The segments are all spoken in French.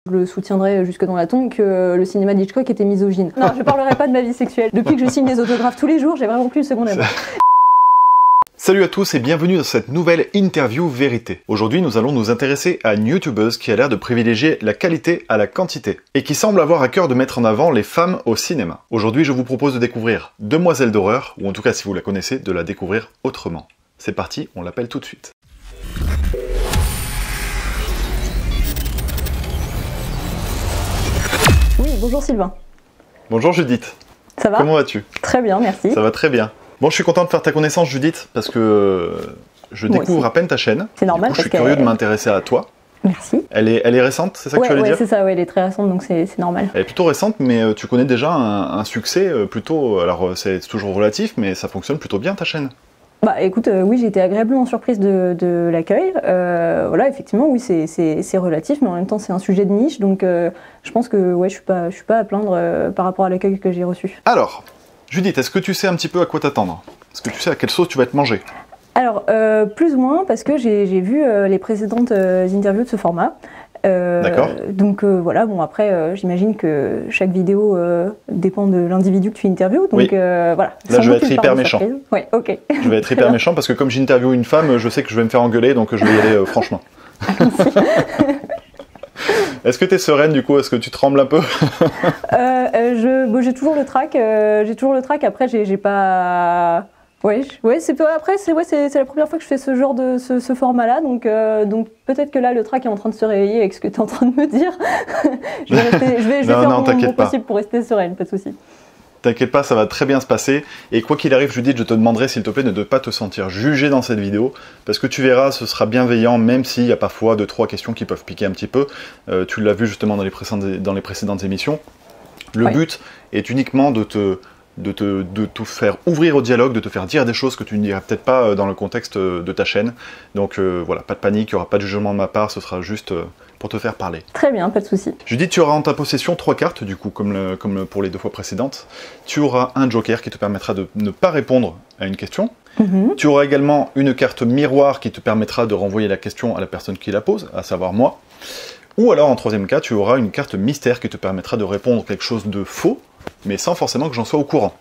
Je le soutiendrai jusque dans la tombe que le cinéma d'Hitchcock était misogyne. Non, je parlerai pas de ma vie sexuelle. Depuis que je signe des autographes tous les jours, j'ai vraiment plus une seconde à moi. Salut à tous et bienvenue dans cette nouvelle interview vérité. Aujourd'hui, nous allons nous intéresser à une youtubeuse qui a l'air de privilégier la qualité à la quantité et qui semble avoir à cœur de mettre en avant les femmes au cinéma. Aujourd'hui, je vous propose de découvrir Demoiselle d'horreur, ou en tout cas si vous la connaissez, de la découvrir autrement. C'est parti, on l'appelle tout de suite. Oui, bonjour Sylvain. Bonjour Judith. Ça va? Comment vas-tu? Très bien, merci. Ça va très bien. Bon, je suis content de faire ta connaissance, Judith, parce que je découvre à peine ta chaîne. C'est normal. Du coup, je suis curieux de m'intéresser à toi. Merci. Elle est récente, c'est ça que tu allais dire? C'est ça, elle est très récente, donc c'est normal. Elle est plutôt récente, mais tu connais déjà un succès plutôt... Alors, c'est toujours relatif, mais ça fonctionne plutôt bien, ta chaîne. Bah écoute, oui, j'ai été agréablement surprise de l'accueil. Voilà, effectivement, oui, c'est relatif, mais en même temps, c'est un sujet de niche, donc je pense que ouais, je suis pas à plaindre par rapport à l'accueil que j'ai reçu. Alors, Judith, est-ce que tu sais un petit peu à quoi t'attendre? Est-ce que tu sais à quelle sauce tu vas être mangée? Alors, plus ou moins, parce que j'ai vu les précédentes interviews de ce format. D'accord. Donc voilà, bon après, j'imagine que chaque vidéo dépend de l'individu que tu interviews, donc oui. Voilà. Là, je vais être hyper méchant. Ouais, ok. Je vais être hyper méchant parce que comme j'interviewe une femme, je sais que je vais me faire engueuler, donc je vais y aller franchement. Est-ce que tu es sereine du coup? Est-ce que tu trembles un peu? J'ai toujours le trac. Après, j'ai pas. Ouais, c'est la première fois que je fais ce genre de ce format-là, donc peut-être que là le trac est en train de se réveiller avec ce que tu es en train de me dire. je vais faire mon possible pour rester sereine, pas de souci. T'inquiète pas, ça va très bien se passer. Et quoi qu'il arrive, Judith, je te demanderai s'il te plaît de ne pas te sentir jugée dans cette vidéo, parce que tu verras, ce sera bienveillant, même s'il y a parfois 2-3 questions qui peuvent piquer un petit peu. Tu l'as vu justement dans les précédentes émissions. Le but est uniquement de te faire ouvrir au dialogue, de te faire dire des choses que tu ne dirais peut-être pas dans le contexte de ta chaîne. Donc voilà, pas de panique, il n'y aura pas de jugement de ma part, ce sera juste pour te faire parler. Très bien, pas de souci. Judith, tu auras en ta possession 3 cartes, du coup, comme pour les 2 fois précédentes. Tu auras un joker qui te permettra de ne pas répondre à une question. Tu auras également une carte miroir qui te permettra de renvoyer la question à la personne qui la pose, à savoir moi. Ou alors, en troisième cas, tu auras une carte mystère qui te permettra de répondre quelque chose de faux, mais sans forcément que j'en sois au courant.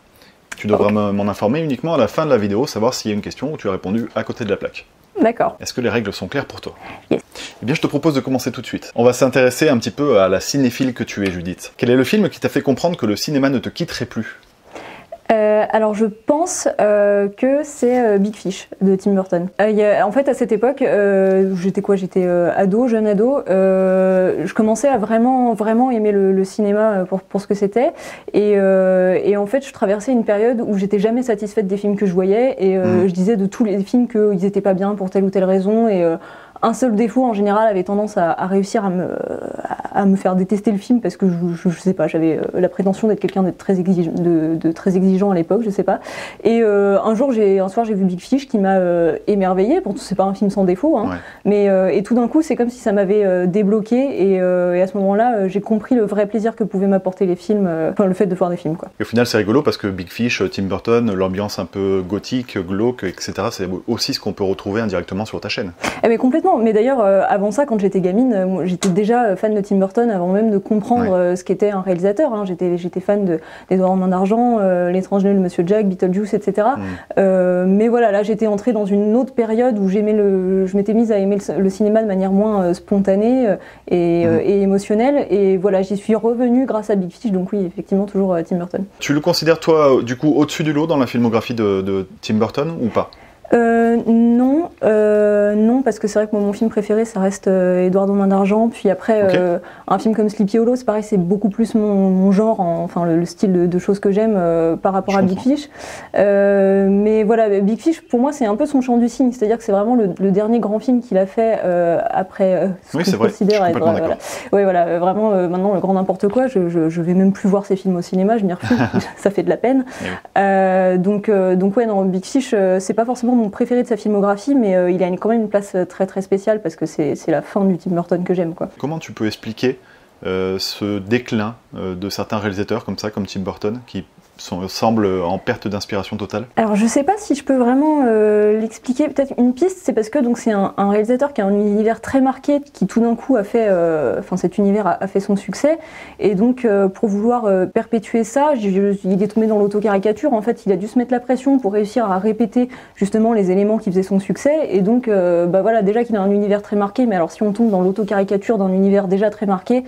Tu devras m'en informer uniquement à la fin de la vidéo, savoir s'il y a une question où tu as répondu à côté de la plaque. D'accord. Est-ce que les règles sont claires pour toi? Yes. Eh bien, je te propose de commencer tout de suite. On va s'intéresser un petit peu à la cinéphile que tu es, Judith. Quel est le film qui t'a fait comprendre que le cinéma ne te quitterait plus? Alors je pense que c'est Big Fish de Tim Burton. En fait à cette époque, j'étais jeune ado, je commençais à vraiment aimer le cinéma pour ce que c'était et en fait je traversais une période où j'étais jamais satisfaite des films que je voyais et je disais de tous les films qu'ils étaient pas bien pour telle ou telle raison et un seul défaut en général avait tendance à réussir à me faire détester le film parce que je sais pas, j'avais la prétention d'être quelqu'un de très exigeant à l'époque, je sais pas. Et un soir j'ai vu Big Fish qui m'a émerveillée. Pourtant c'est pas un film sans défaut, hein, mais et tout d'un coup c'est comme si ça m'avait débloqué et à ce moment-là j'ai compris le vrai plaisir que pouvaient m'apporter les films, le fait de voir des films quoi. Et au final c'est rigolo parce que Big Fish, Tim Burton, l'ambiance un peu gothique, glauque, etc. c'est aussi ce qu'on peut retrouver indirectement sur ta chaîne. Mais complètement. Mais d'ailleurs, avant ça, quand j'étais gamine, j'étais déjà fan de Tim Burton avant même de comprendre ce qu'était un réalisateur. Hein. J'étais fan d'Edouard Main d'Argent, L'étrange Noël de Monsieur Jack, Beetlejuice, etc. Mais voilà, là j'étais entrée dans une autre période où je m'étais mise à aimer le cinéma de manière moins spontanée et émotionnelle. Et voilà, j'y suis revenue grâce à Big Fish. Donc oui, effectivement, toujours Tim Burton. Tu le considères toi, du coup, au-dessus du lot dans la filmographie de Tim Burton ou pas? Non, parce que c'est vrai que mon film préféré ça reste Édouard Main d'Argent, puis après un film comme Sleepy Hollow, c'est pareil, c'est beaucoup plus mon genre, enfin le style de choses que j'aime par rapport à Big Fish. Mais voilà, Big Fish pour moi c'est un peu son chant du cygne, c'est-à-dire que c'est vraiment le dernier grand film qu'il a fait après ce que je considère être vraiment maintenant le grand n'importe quoi. Je vais même plus voir ses films au cinéma, je m'y refuse, ça fait de la peine. Donc ouais, non, Big Fish c'est pas forcément mon préféré de sa filmographie, mais il a quand même une place très très spéciale parce que c'est la fin du Tim Burton que j'aime, quoi. Comment tu peux expliquer ce déclin de certains réalisateurs comme ça, comme Tim Burton, qui semble en perte d'inspiration totale? Alors je sais pas si je peux vraiment l'expliquer. Peut-être une piste, c'est parce que donc c'est un réalisateur qui a un univers très marqué, qui tout d'un coup a fait, cet univers a fait son succès, et donc pour vouloir perpétuer ça, il est tombé dans l'autocaricature. En fait, il a dû se mettre la pression pour réussir à répéter justement les éléments qui faisaient son succès, et donc voilà, déjà qu'il a un univers très marqué, mais alors si on tombe dans l'autocaricature d'un univers déjà très marqué.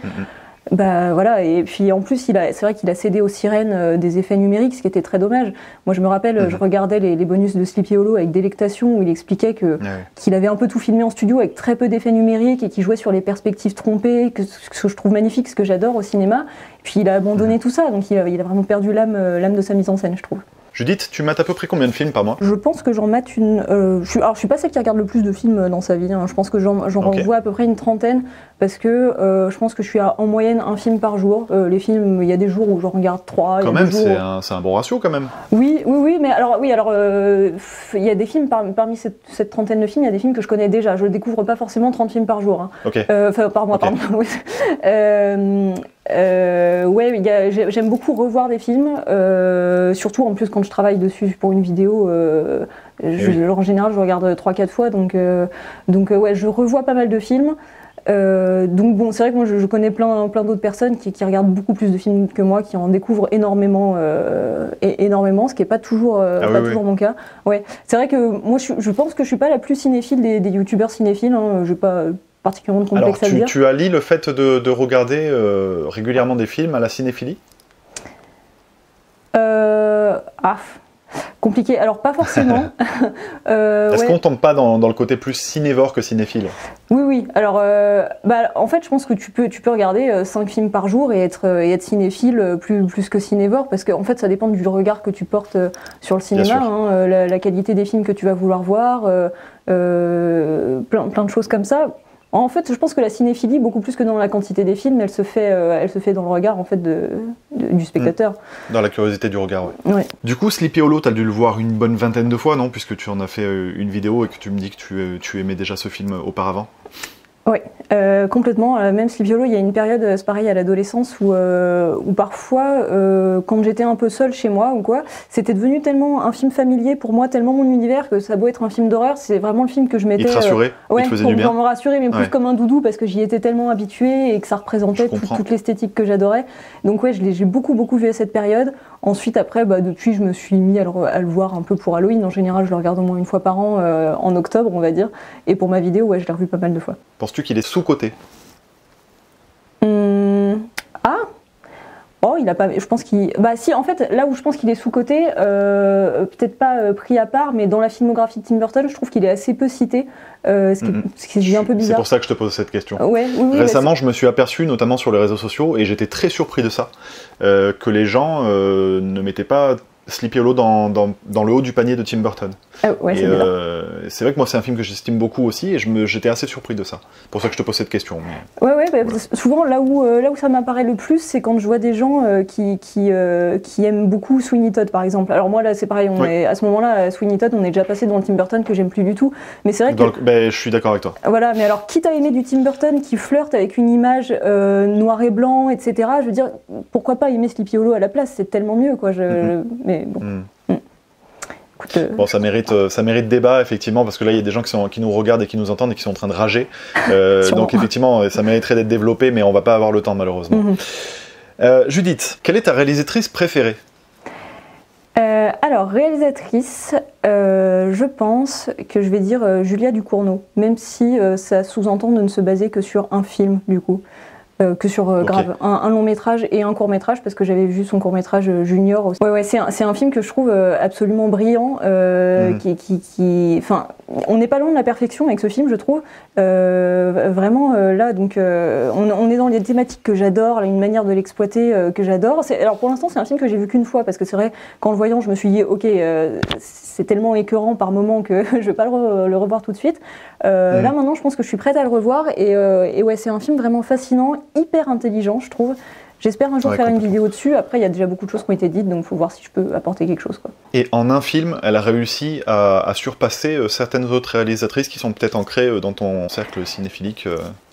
Bah voilà, et puis en plus c'est vrai qu'il a cédé aux sirènes des effets numériques, ce qui était très dommage. Moi je me rappelle, je regardais les bonus de Sleepy Hollow avec délectation, où il expliquait qu'il avait un peu tout filmé en studio avec très peu d'effets numériques et qu'il jouait sur les perspectives trompées, ce que je trouve magnifique, ce que j'adore au cinéma. Et puis il a abandonné tout ça, donc il a vraiment perdu l'âme de sa mise en scène, je trouve. Judith, tu mates à peu près combien de films par mois? Je pense que j'en mate une... je suis pas celle qui regarde le plus de films dans sa vie, hein. Je pense que j'en revois à peu près une trentaine, parce que je pense que je suis en moyenne un film par jour. Les films, il y a des jours où j'en regarde 3. Quand même, c'est un bon ratio quand même. Oui, mais alors il y a des films, parmi cette trentaine de films, il y a des films que je connais déjà. Je découvre pas forcément 30 films par jour. Hein. Okay. Par mois, pardon. J'aime beaucoup revoir des films, surtout en plus quand je travaille dessus pour une vidéo. En général, je regarde 3-4 fois, donc je revois pas mal de films. Donc bon, c'est vrai que moi je connais plein d'autres personnes qui regardent beaucoup plus de films que moi, qui en découvrent énormément, ce qui n'est pas toujours, toujours mon cas. Ouais, c'est vrai que moi je pense que je suis pas la plus cinéphile des youtubeurs cinéphiles. Hein. Je n'ai pas particulièrement de complexe à dire. Tu allies le fait de regarder régulièrement des films à la cinéphilie? Compliqué, alors pas forcément. Est-ce qu'on tombe pas dans le côté plus cinévore que cinéphile? Oui. Alors, en fait, je pense que tu peux regarder 5 films par jour et être cinéphile plus que cinévore, parce qu'en fait, ça dépend du regard que tu portes sur le cinéma, hein, la qualité des films que tu vas vouloir voir, plein de choses comme ça. En fait, je pense que la cinéphilie, beaucoup plus que dans la quantité des films, elle se fait dans le regard en fait du spectateur. Dans la curiosité du regard, oui. Ouais. Du coup, Sleepy Hollow, tu as dû le voir une bonne vingtaine de fois, non? Puisque tu en as fait une vidéo et que tu me dis que tu aimais déjà ce film auparavant. Oui, complètement. Même Sleepy Hollow, il y a une période, c'est pareil, à l'adolescence, où parfois, quand j'étais un peu seule chez moi ou quoi, c'était devenu tellement un film familier pour moi, tellement mon univers, que ça a beau être un film d'horreur, c'est vraiment le film que je mettais... Il te rassurait, il te faisait du bien. Pour me rassurer, mais plus comme un doudou, parce que j'y étais tellement habituée et que ça représentait toute l'esthétique que j'adorais. Donc ouais, j'ai beaucoup vu à cette période. Ensuite, après, depuis, je me suis mis à le voir un peu pour Halloween. En général, je le regarde au moins une fois par an, en octobre, on va dire. Et pour ma vidéo, ouais, je l'ai revu pas mal de fois. Penses-tu qu'il est sous-coté? Oh, il a pas. Je pense qu'il. Si, en fait, là où je pense qu'il est sous-coté, peut-être pas pris à part, mais dans la filmographie de Tim Burton, je trouve qu'il est assez peu cité. Ce qui est un peu bizarre. C'est pour ça que je te pose cette question. Oui, récemment, je me suis aperçu, notamment sur les réseaux sociaux, et j'étais très surpris de ça, que les gens ne mettaient pas Sleepy Hollow dans le haut du panier de Tim Burton. C'est vrai que moi c'est un film que j'estime beaucoup aussi, et j'étais assez surpris de ça. C'est pour ça que je te pose cette question. Mais... souvent là où ça m'apparaît le plus, c'est quand je vois des gens qui aiment beaucoup Sweeney Todd par exemple. Alors moi là c'est pareil, à ce moment-là, Sweeney Todd, on est déjà passé dans le Tim Burton que j'aime plus du tout. Mais c'est vrai que... je suis d'accord avec toi. Voilà, mais alors quitte à aimer du Tim Burton qui flirte avec une image noir et blanc, etc., je veux dire, pourquoi pas aimer Sleepy Hollow à la place, c'est tellement mieux quoi. Mais bon... Bon, ça mérite débat, effectivement, parce que là, il y a des gens qui nous regardent et qui nous entendent et qui sont en train de rager. Donc, effectivement, ça mériterait d'être développé, mais on va pas avoir le temps, malheureusement. Judith, quelle est ta réalisatrice préférée? Alors, réalisatrice, je pense que je vais dire Julia Ducournau, même si ça sous-entend de ne se baser que sur un film, du coup. Que sur Grave, un long métrage et un court métrage, parce que j'avais vu son court métrage Junior aussi. C'est un film que je trouve absolument brillant, enfin, on n'est pas loin de la perfection avec ce film, je trouve. Vraiment là, donc on est dans les thématiques que j'adore, une manière de l'exploiter que j'adore. Alors pour l'instant, c'est un film que j'ai vu qu'une fois, parce que c'est vrai, qu'en le voyant, je me suis dit, ok, c'est tellement écœurant par moment que je vais pas le revoir tout de suite. Là maintenant, je pense que je suis prête à le revoir, et ouais, c'est un film vraiment fascinant, hyper intelligent, je trouve. J'espère un jour faire une vidéo dessus. Après, il y a déjà beaucoup de choses qui ont été dites, donc il faut voir si je peux apporter quelque chose, quoi. Et en un film, elle a réussi à surpasser certaines autres réalisatrices qui sont peut-être ancrées dans ton cercle cinéphilique.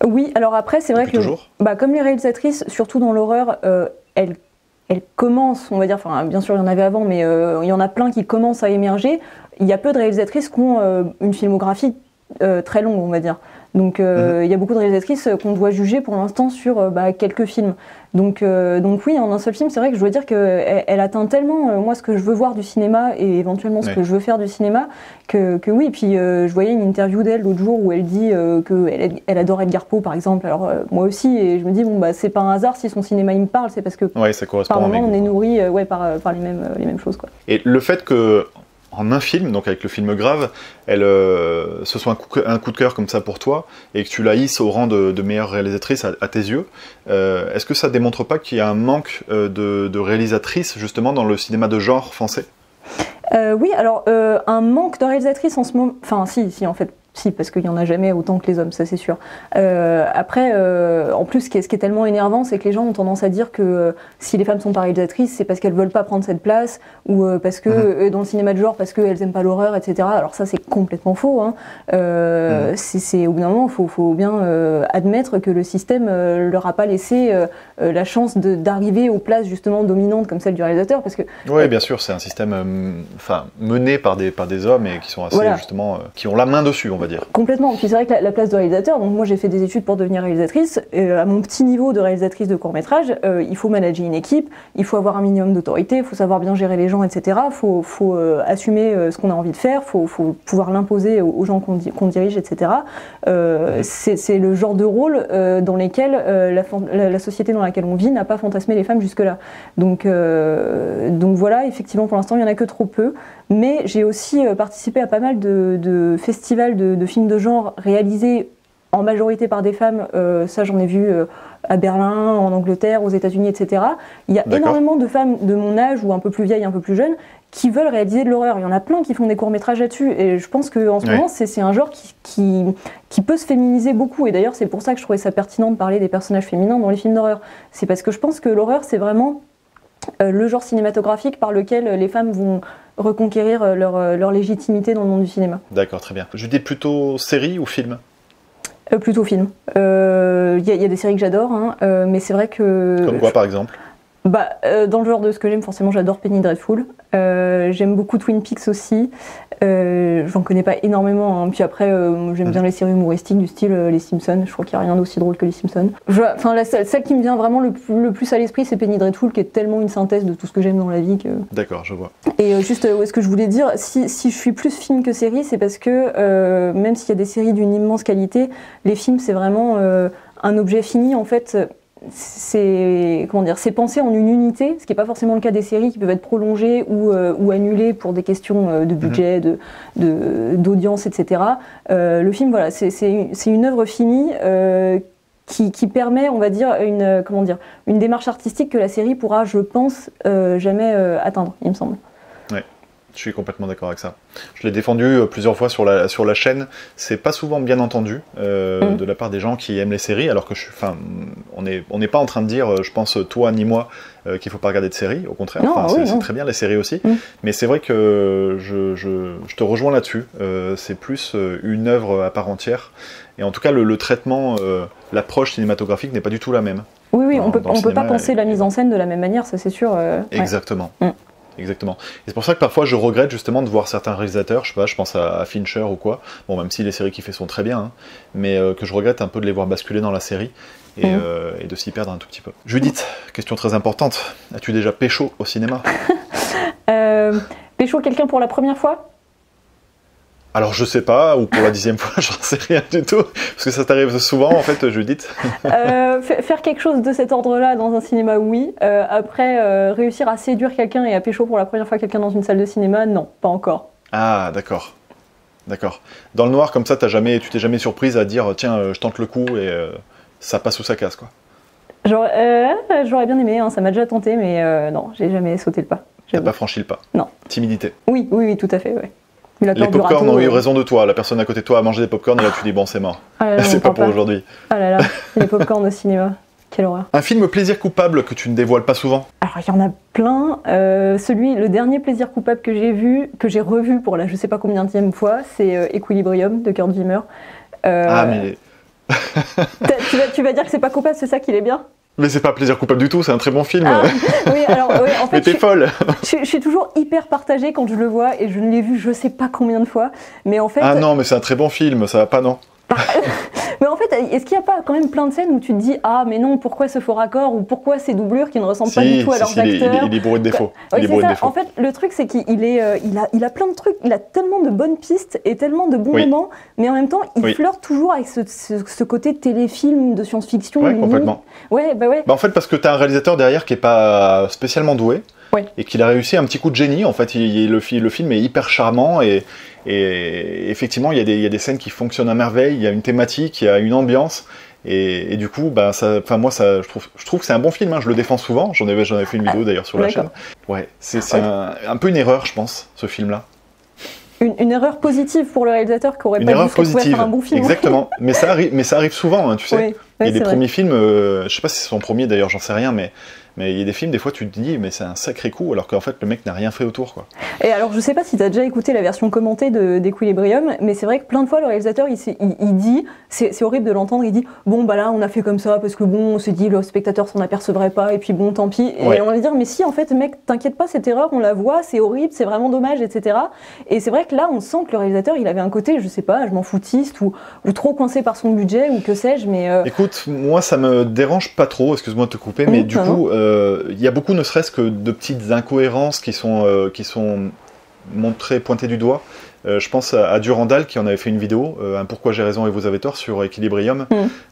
Oui, alors après, c'est vrai que, toujours. Comme les réalisatrices, surtout dans l'horreur, elles elle commence, on va dire, enfin bien sûr il y en avait avant, mais il y en a plein qui commencent à émerger. Il y a peu de réalisatrices qui ont une filmographie très longue, on va dire. Donc il y a beaucoup de réalisatrices qu'on doit juger pour l'instant sur quelques films. Donc oui, en un seul film, c'est vrai que je dois dire qu'elle atteint tellement moi ce que je veux voir du cinéma et éventuellement ce que je veux faire du cinéma que oui. Et puis je voyais une interview d'elle l'autre jour où elle dit qu'elle adore Edgar Poe par exemple. Alors moi aussi, et je me dis bon c'est pas un hasard si son cinéma il me parle, c'est parce que ça correspond par moment on est nourri par les mêmes choses quoi. Et le fait que en un film, donc avec le film Grave, ce soit un coup de cœur comme ça pour toi, et que tu la hisses au rang de meilleure réalisatrice à tes yeux, est-ce que ça démontre pas qu'il y a un manque de réalisatrices justement dans le cinéma de genre français ? Oui, alors un manque de réalisatrices en ce moment, enfin si en fait. Si, parce qu'il n'y en a jamais autant que les hommes, ça c'est sûr. Après, en plus, ce qui est tellement énervant, c'est que les gens ont tendance à dire que si les femmes sont pas réalisatrices, c'est parce qu'elles veulent pas prendre cette place, ou parce que dans le cinéma de genre, parce qu'elles aiment pas l'horreur, etc. Alors ça, c'est complètement faux. Hein. C'est au bout d'un moment, faut bien admettre que le système leur a pas laissé la chance d'arriver aux places justement dominantes comme celle du réalisateur, parce que. Oui, bien sûr, c'est un système, mené par des hommes et qui sont assez justement, qui ont la main dessus, on va dire. Complètement. Puis c'est vrai que la place de réalisateur, donc moi j'ai fait des études pour devenir réalisatrice, à mon petit niveau de réalisatrice de court-métrage, il faut manager une équipe, il faut avoir un minimum d'autorité, il faut savoir bien gérer les gens, etc. Il faut assumer ce qu'on a envie de faire, il faut pouvoir l'imposer aux gens qu'on dirige, etc. C'est le genre de rôle dans lesquels la société dans laquelle on vit n'a pas fantasmé les femmes jusque-là. Donc voilà, effectivement pour l'instant il n'y en a que trop peu, mais j'ai aussi participé à pas mal de festivals de films de genre réalisés en majorité par des femmes, ça j'en ai vu à Berlin, en Angleterre, aux États-Unis, etc. Il y a énormément de femmes de mon âge ou un peu plus vieilles, un peu plus jeunes, qui veulent réaliser de l'horreur. Il y en a plein qui font des courts-métrages là-dessus, et je pense qu'en ce moment c'est un genre qui peut se féminiser beaucoup, et d'ailleurs c'est pour ça que je trouvais ça pertinent de parler des personnages féminins dans les films d'horreur. C'est parce que je pense que l'horreur c'est vraiment le genre cinématographique par lequel les femmes vont reconquérir leur légitimité dans le monde du cinéma. D'accord, très bien. Je dis plutôt série ou film ? Plutôt film. Y a des séries que j'adore, hein, mais c'est vrai que... Comme quoi, par exemple ? Dans le genre de ce que j'aime, forcément, j'adore Penny Dreadful. J'aime beaucoup Twin Peaks aussi. J'en connais pas énormément. Hein. Puis après, j'aime bien les séries humoristiques du style Les Simpsons. Je crois qu'il n'y a rien d'aussi drôle que Les Simpsons. Celle qui me vient vraiment le plus à l'esprit, c'est Penny Dreadful, qui est tellement une synthèse de tout ce que j'aime dans la vie. D'accord, je vois. Et juste, ce que je voulais dire, si je suis plus film que série, c'est parce que même s'il y a des séries d'une immense qualité, les films, c'est vraiment un objet fini, en fait. C'est pensé en une unité, ce qui n'est pas forcément le cas des séries qui peuvent être prolongées ou annulées pour des questions de budget, d'audience, etc. Le film, voilà, c'est une œuvre finie qui permet, on va dire, une démarche artistique que la série pourra, je pense, jamais atteindre, il me semble. Ouais. Je suis complètement d'accord avec ça. Je l'ai défendu plusieurs fois sur la chaîne. C'est pas souvent bien entendu de la part des gens qui aiment les séries, alors que on n'est pas en train de dire, je pense, toi ni moi, qu'il faut pas regarder de séries. Au contraire, c'est très bien les séries aussi. Mais c'est vrai que je te rejoins là-dessus. C'est plus une œuvre à part entière. Et en tout cas, le traitement, l'approche cinématographique n'est pas du tout la même. Oui, on peut pas penser la mise en scène de la même manière, ça c'est sûr. Exactement. Exactement. Et c'est pour ça que parfois je regrette justement de voir certains réalisateurs, je pense à Fincher ou quoi, bon même si les séries qu'il fait sont très bien, hein, mais que je regrette un peu de les voir basculer dans la série et de s'y perdre un tout petit peu. Judith, question très importante, as-tu déjà pécho au cinéma ? Pécho quelqu'un pour la première fois ? Alors je sais pas, ou pour la 10e fois, j'en sais rien du tout, parce que ça t'arrive souvent en fait, Judith. Faire quelque chose de cet ordre-là dans un cinéma, oui. Après, réussir à séduire quelqu'un et à pécho pour la première fois quelqu'un dans une salle de cinéma, non, pas encore. Ah, d'accord. D'accord. Dans le noir, comme ça, tu t'es jamais surprise à dire, tiens, je tente le coup et ça passe ou ça casse, quoi. J'aurais bien aimé, hein, ça m'a déjà tenté, mais non, j'ai jamais sauté le pas. T'as pas franchi le pas. Non. Timidité. Oui, tout à fait, ouais. Les popcorn ont eu raison de toi. La personne à côté de toi a mangé des popcorn et là tu dis bon c'est mort. C'est pas pour aujourd'hui. Ah là là, les popcorn au cinéma. Quelle horreur. Un film plaisir coupable que tu ne dévoiles pas souvent ? Alors il y en a plein. Le dernier plaisir coupable que j'ai vu, que j'ai revu pour la je sais pas combienième fois, c'est Equilibrium de Kurt Wimmer. Ah mais... tu vas dire que c'est pas coupable, c'est ça qu'il est bien ? Mais c'est pas plaisir coupable du tout, c'est un très bon film. Ah, oui, alors, oui, en fait, Mais t'es folle. je suis toujours hyper partagée quand je le vois et je ne l'ai vu je sais pas combien de fois. Mais en fait. Ah non, mais c'est un très bon film, ça va pas, non? Mais en fait, est-ce qu'il n'y a pas quand même plein de scènes où tu te dis ah mais non, pourquoi ce faux raccord ou pourquoi ces doublures qui ne ressemblent pas du tout à leurs acteurs? Il est bourré de défauts. Oui, Il est bourré de défauts. En fait, le truc c'est il a plein de trucs, il a tellement de bonnes pistes et tellement de bons moments, mais en même temps il flirte toujours avec ce côté téléfilm de science-fiction. Ouais, complètement. Ouais, bah ouais. Bah en fait, parce que t'as un réalisateur derrière qui est pas spécialement doué. Ouais. Et qu'il a réussi un petit coup de génie. En fait, le film est hyper charmant et effectivement, il y a des scènes qui fonctionnent à merveille. Il y a une thématique, il y a une ambiance. Et du coup, bah, moi, je trouve que c'est un bon film. Hein. Je le défends souvent. J'en avais fait une vidéo d'ailleurs sur la chaîne. Ouais, c'est un peu une erreur, je pense, ce film-là. Une erreur positive pour le réalisateur qui aurait pas dû se retrouver à faire un bon film. Exactement. mais ça arrive souvent, hein, tu sais. Il y a des premiers films, je sais pas si c'est son premier d'ailleurs, j'en sais rien, mais il y a des films, des fois tu te dis, mais c'est un sacré coup, alors qu'en fait le mec n'a rien fait autour, quoi. Et alors je sais pas si tu as déjà écouté la version commentée d'Equilibrium, mais c'est vrai que plein de fois le réalisateur il dit, c'est horrible de l'entendre, il dit bon bah là on a fait comme ça parce que bon on s'est dit le spectateur s'en apercevrait pas et puis bon tant pis. Et on va dire mais si en fait mec t'inquiète pas, cette erreur on la voit, c'est horrible, c'est vraiment dommage, etc. Et c'est vrai que là on sent que le réalisateur il avait un côté, je sais pas, je m'en foutiste ou trop coincé par son budget ou que sais-je, mais... Écoute, moi ça me dérange pas trop, excuse-moi de te couper, mais du coup il y a beaucoup ne serait-ce que de petites incohérences qui sont montrées, pointées du doigt. Je pense à Durandal qui en avait fait une vidéo, un Pourquoi j'ai raison et vous avez tort sur Equilibrium.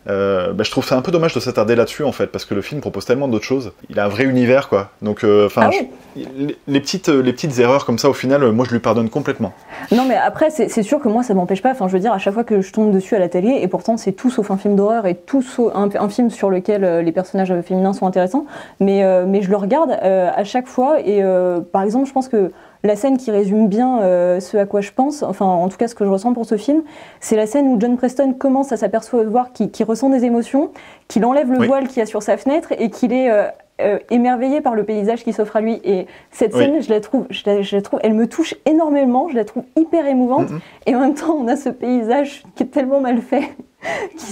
Je trouve ça un peu dommage de s'attarder là-dessus en fait, parce que le film propose tellement d'autres choses. Il a un vrai univers quoi. Donc, les petites erreurs comme ça au final, moi je lui pardonne complètement. Non mais après c'est sûr que moi ça m'empêche pas. Enfin je veux dire à chaque fois que je tombe dessus à la télé et pourtant c'est tout sauf un film d'horreur et tout sauf un film sur lequel les personnages féminins sont intéressants. Mais je le regarde à chaque fois et par exemple je pense que la scène qui résume bien ce à quoi je pense, enfin en tout cas ce que je ressens pour ce film, c'est la scène où John Preston commence à s'apercevoir qu'il ressent des émotions, qu'il enlève le voile qu'il y a sur sa fenêtre et qu'il est émerveillé par le paysage qui s'offre à lui. Et cette scène, je la trouve, elle me touche énormément, je la trouve hyper émouvante. Et en même temps, on a ce paysage qui est tellement mal fait.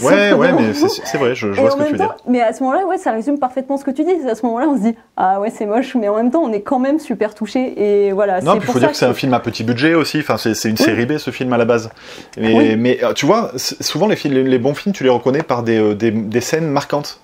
Ouais, mais c'est vrai, je vois ce que tu veux dire. Mais à ce moment-là, ça résume parfaitement ce que tu dis. À ce moment-là, on se dit ah ouais, c'est moche, mais en même temps, on est quand même super touché. Et voilà. Non, puis il faut dire que c'est un film à petit budget aussi. Enfin, c'est une série B ce film à la base. Mais tu vois, souvent les bons films, tu les reconnais par des scènes marquantes.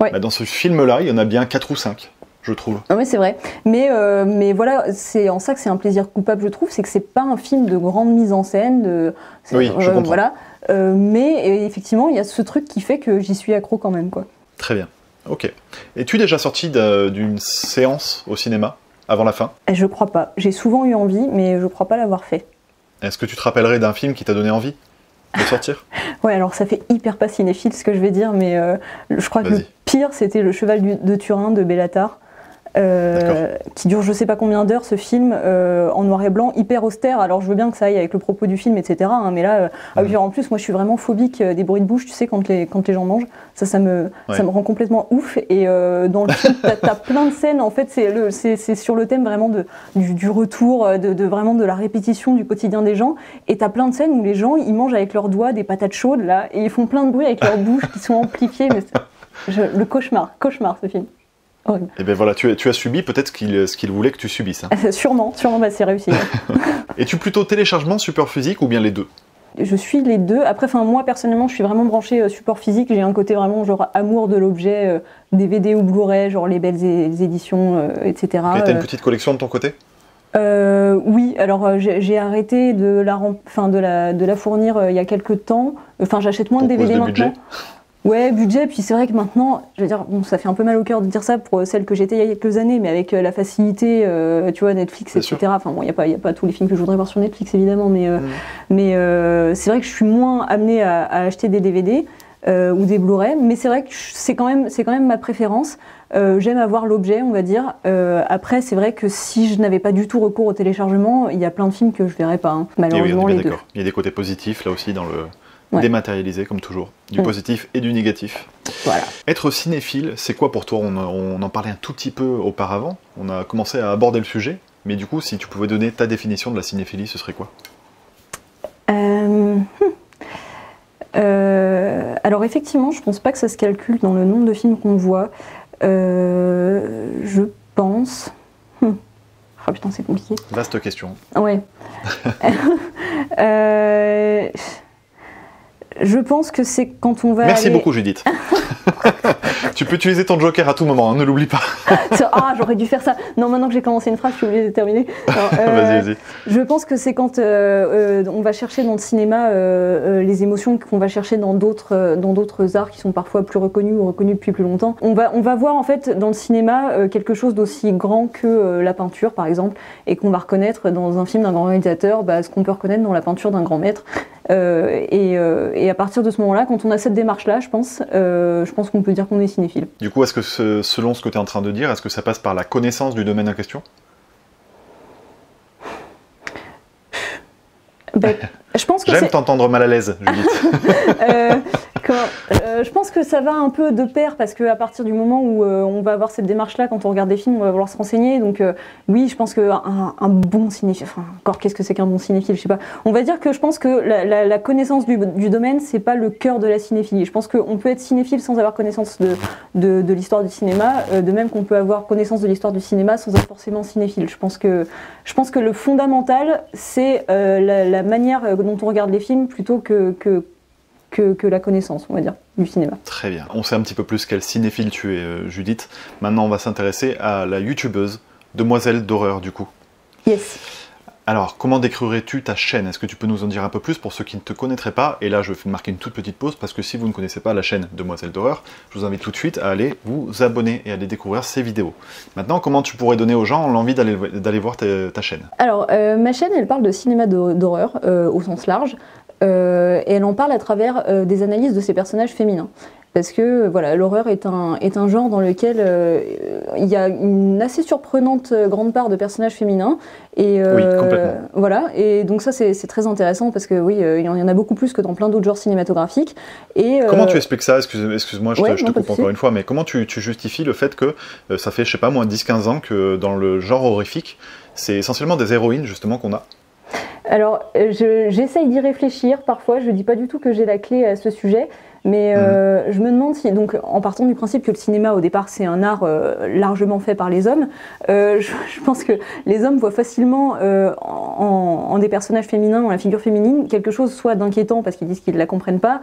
Ouais. Bah, dans ce film-là, il y en a bien 4 ou 5, je trouve. Oui, c'est vrai. Mais voilà, c'est en ça que c'est un plaisir coupable, je trouve. C'est que c'est pas un film de grande mise en scène. Oui, je comprends. Voilà. Mais effectivement, il y a ce truc qui fait que j'y suis accro quand même, quoi. Très bien. Ok. Es-tu déjà sorti d'une séance au cinéma avant la fin? Je crois pas. J'ai souvent eu envie, mais je crois pas l'avoir fait. Est-ce que tu te rappellerais d'un film qui t'a donné envie de sortir? Ouais, alors ça fait hyper pas cinéphile ce que je vais dire, mais je crois que le pire, c'était Le Cheval de Turin de Béla Tarr. Qui dure je sais pas combien d'heures, ce film en noir et blanc, hyper austère. Alors je veux bien que ça aille avec le propos du film, etc. Mais là, en plus, moi je suis vraiment phobique des bruits de bouche, tu sais, quand les gens mangent. Ça me rend complètement ouf. Et dans le film, t'as plein de scènes, en fait, c'est sur le thème vraiment du retour, vraiment de la répétition du quotidien des gens. Et t'as plein de scènes où les gens, ils mangent avec leurs doigts des patates chaudes, là, et ils font plein de bruits avec leurs bouches qui sont amplifiées. Mais le cauchemar ce film. Horrible. Et bien voilà, tu as subi peut-être ce qu'il voulait que tu subisses. Hein. Sûrement, bah, c'est réussi. Es-tu plutôt téléchargement, support physique ou bien les deux? Je suis les deux. Après, moi personnellement, je suis vraiment branchée support physique. J'ai un côté vraiment genre amour de l'objet, DVD ou Blu-ray, genre les belles éditions, etc. T'as une petite collection de ton côté? Oui, alors j'ai arrêté de la fournir il y a quelques temps. Enfin, j'achète moins de DVD maintenant. Budget. Ouais, budget, puis c'est vrai que maintenant, je veux dire, bon, ça fait un peu mal au cœur de dire ça pour celle que j'étais il y a quelques années, mais avec la facilité, tu vois, Netflix, etc. Enfin bon, il n'y a pas tous les films que je voudrais voir sur Netflix, évidemment, mais c'est vrai que je suis moins amenée à acheter des DVD ou des Blu-ray, mais c'est vrai que c'est quand même ma préférence. J'aime avoir l'objet, on va dire. Après, c'est vrai que si je n'avais pas du tout recours au téléchargement, il y a plein de films que je verrais pas, hein, malheureusement. Oui, on est les deux. Il y a des côtés positifs, là aussi, dans le... dématérialisé comme toujours, du positif et du négatif. Voilà. Être cinéphile, c'est quoi pour toi? On en parlait un tout petit peu auparavant, on a commencé à aborder le sujet, mais du coup, si tu pouvais donner ta définition de la cinéphilie, ce serait quoi? Alors effectivement, je pense pas que ça se calcule dans le nombre de films qu'on voit. Je pense... Oh putain, c'est compliqué. Vaste question. Ouais. Je pense que c'est quand on va Merci aller... beaucoup, Judith. Tu peux utiliser ton joker à tout moment, hein, ne l'oublie pas. Ah, j'aurais dû faire ça. Non, maintenant que j'ai commencé une phrase, je suis obligée de terminer. Vas-y. Je pense que c'est quand on va chercher dans le cinéma les émotions qu'on va chercher dans d'autres arts qui sont parfois plus reconnus ou reconnus depuis plus longtemps. On va voir en fait dans le cinéma quelque chose d'aussi grand que la peinture, par exemple, et qu'on va reconnaître dans un film d'un grand réalisateur, ce qu'on peut reconnaître dans la peinture d'un grand maître. Et à partir de ce moment-là, quand on a cette démarche-là, je pense qu'on peut dire qu'on est cinéphile. Du coup, est-ce que selon ce que tu es en train de dire, est-ce que ça passe par la connaissance du domaine en question ? Je pense que J'aime t'entendre mal à l'aise, Judith. Je pense que ça va un peu de pair parce qu'à partir du moment où on va avoir cette démarche-là, quand on regarde des films, on va vouloir se renseigner. Donc oui, je pense qu'un bon cinéphile, enfin encore qu'est-ce que c'est qu'un bon cinéphile, je sais pas. On va dire que je pense que la connaissance du domaine, c'est pas le cœur de la cinéphilie. Je pense qu'on peut être cinéphile sans avoir connaissance de l'histoire du cinéma, de même qu'on peut avoir connaissance de l'histoire du cinéma sans être forcément cinéphile. Je pense que le fondamental, c'est la manière dont on regarde les films plutôt que la connaissance, on va dire, du cinéma. Très bien. On sait un petit peu plus quel cinéphile tu es, Judith. Maintenant, on va s'intéresser à la youtubeuse Demoiselle d'horreur, du coup. Yes. Alors, comment décrirais-tu ta chaîne ? Est-ce que tu peux nous en dire un peu plus pour ceux qui ne te connaîtraient pas ? Et là, je vais marquer une toute petite pause, parce que si vous ne connaissez pas la chaîne Demoiselle d'horreur, je vous invite tout de suite à aller vous abonner et à aller découvrir ses vidéos. Maintenant, comment tu pourrais donner aux gens l'envie d'aller voir ta chaîne ? Alors, ma chaîne, elle parle de cinéma d'horreur, au sens large. Et elle en parle à travers des analyses de ses personnages féminins. Parce que voilà, l'horreur est un genre dans lequel il y a une assez surprenante grande part de personnages féminins. Et, oui, complètement. Voilà, et donc ça c'est très intéressant parce que oui, il y en a beaucoup plus que dans plein d'autres genres cinématographies. Et, comment tu expliques ça ? Excuse-moi, je te coupe encore une fois, mais comment tu justifies le fait que ça fait, je sais pas moi, 10-15 ans que dans le genre horrifique, c'est essentiellement des héroïnes justement qu'on a ? Alors, j'essaye d'y réfléchir parfois, je dis pas du tout que j'ai la clé à ce sujet, mais je me demande si, donc en partant du principe que le cinéma au départ c'est un art largement fait par les hommes, je pense que les hommes voient facilement en des personnages féminins, en la figure féminine, quelque chose soit d'inquiétant parce qu'ils disent qu'ils la comprennent pas,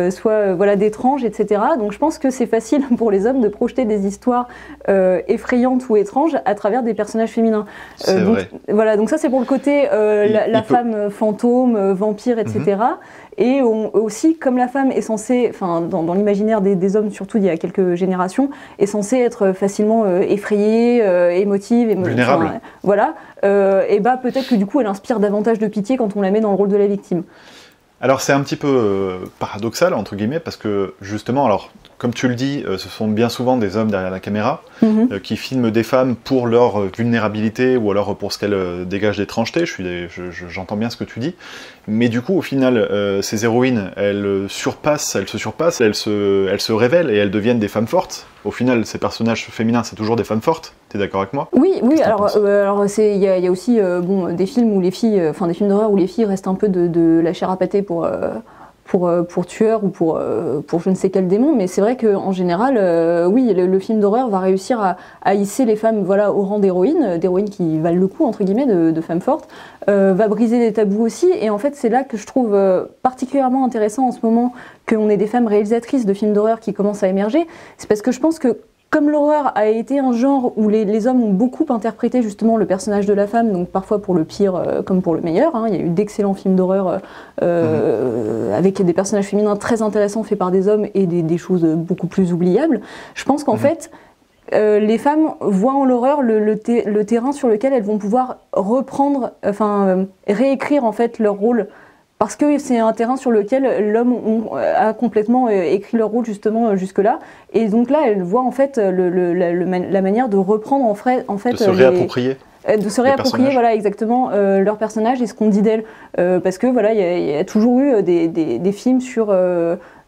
soit voilà d'étrange, etc. Donc je pense que c'est facile pour les hommes de projeter des histoires effrayantes ou étranges à travers des personnages féminins. C'est vrai. Voilà, donc ça c'est pour le côté la femme fantôme, vampire, etc. Et aussi, comme la femme est censée, enfin dans l'imaginaire des hommes, surtout il y a quelques générations, est censée être facilement effrayée, émotive, vulnérable. Voilà. Et peut-être que du coup elle inspire davantage de pitié quand on la met dans le rôle de la victime. Alors c'est un petit peu paradoxal entre guillemets parce que justement, alors comme tu le dis, ce sont bien souvent des hommes derrière la caméra qui filment des femmes pour leur vulnérabilité ou alors pour ce qu'elles dégagent d'étrangeté. J'entends bien ce que tu dis, mais du coup au final ces héroïnes elles se surpassent, elles se révèlent et elles deviennent des femmes fortes. Au final ces personnages féminins c'est toujours des femmes fortes. T'es d'accord avec moi ? Oui. Alors il y a aussi des films où les filles, des films d'horreur où les filles restent un peu de la chair à pâté pour tueur ou pour je ne sais quel démon, mais c'est vrai qu'en général, oui, le film d'horreur va réussir à hisser les femmes au rang d'héroïnes qui valent le coup, entre guillemets, de femmes fortes, va briser des tabous aussi, et en fait c'est là que je trouve particulièrement intéressant en ce moment qu'on ait des femmes réalisatrices de films d'horreur qui commencent à émerger, c'est parce que je pense que comme l'horreur a été un genre où les hommes ont beaucoup interprété justement le personnage de la femme, donc parfois pour le pire comme pour le meilleur, il y a eu d'excellents films d'horreur avec des personnages féminins très intéressants faits par des hommes et des choses beaucoup plus oubliables. Je pense qu'en fait, les femmes voient en l'horreur le terrain sur lequel elles vont pouvoir reprendre, réécrire en fait leur rôle. Parce que c'est un terrain sur lequel l'homme a complètement écrit leur rôle justement jusque-là. Et donc là, elle voit en fait la manière de reprendre en fait de se réapproprier. De se réapproprier, voilà, exactement, leur personnage et ce qu'on dit d'elle. Parce que voilà, il y a toujours eu des films sur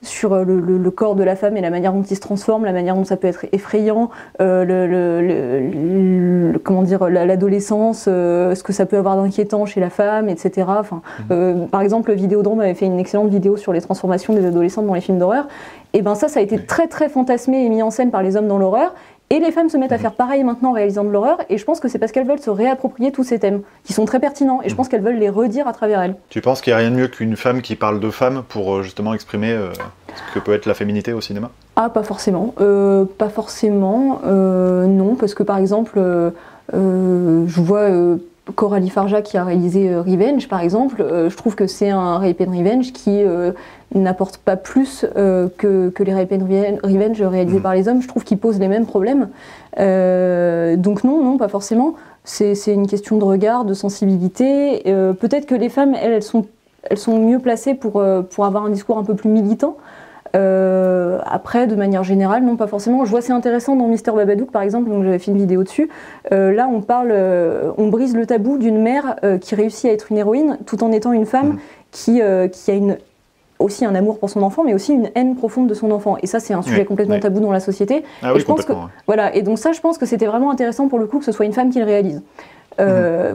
sur le corps de la femme et la manière dont il se transforme, la manière dont ça peut être effrayant, comment dire, l'adolescence, ce que ça peut avoir d'inquiétant chez la femme, etc. Enfin, par exemple, Vidéodrome avait fait une excellente vidéo sur les transformations des adolescentes dans les films d'horreur. Et ben ça a été très très fantasmé et mis en scène par les hommes dans l'horreur. Et les femmes se mettent à faire pareil maintenant en réalisant de l'horreur, et je pense que c'est parce qu'elles veulent se réapproprier tous ces thèmes, qui sont très pertinents, et je pense qu'elles veulent les redire à travers elles. Tu penses qu'il n'y a rien de mieux qu'une femme qui parle de femme pour justement exprimer ce que peut être la féminité au cinéma? Ah, pas forcément. Pas forcément, non, parce que par exemple, je vois Coralie Farja qui a réalisé Revenge, par exemple, je trouve que c'est un Rape and Revenge qui n'apporte pas plus que les Rape and Revenge réalisés par les hommes. Je trouve qu'ils posent les mêmes problèmes. Donc non, pas forcément. C'est une question de regard, de sensibilité. Peut-être que les femmes, elles sont mieux placées pour avoir un discours un peu plus militant. Après, de manière générale, non, pas forcément. Je vois, c'est intéressant dans Mister Babadook, par exemple, donc j'avais fait une vidéo dessus. Là, on brise le tabou d'une mère qui réussit à être une héroïne tout en étant une femme qui a aussi un amour pour son enfant, mais aussi une haine profonde de son enfant. Et ça, c'est un sujet complètement tabou dans la société. Ah oui, complètement. Voilà. Et donc ça, je pense que c'était vraiment intéressant pour le coup que ce soit une femme qui le réalise.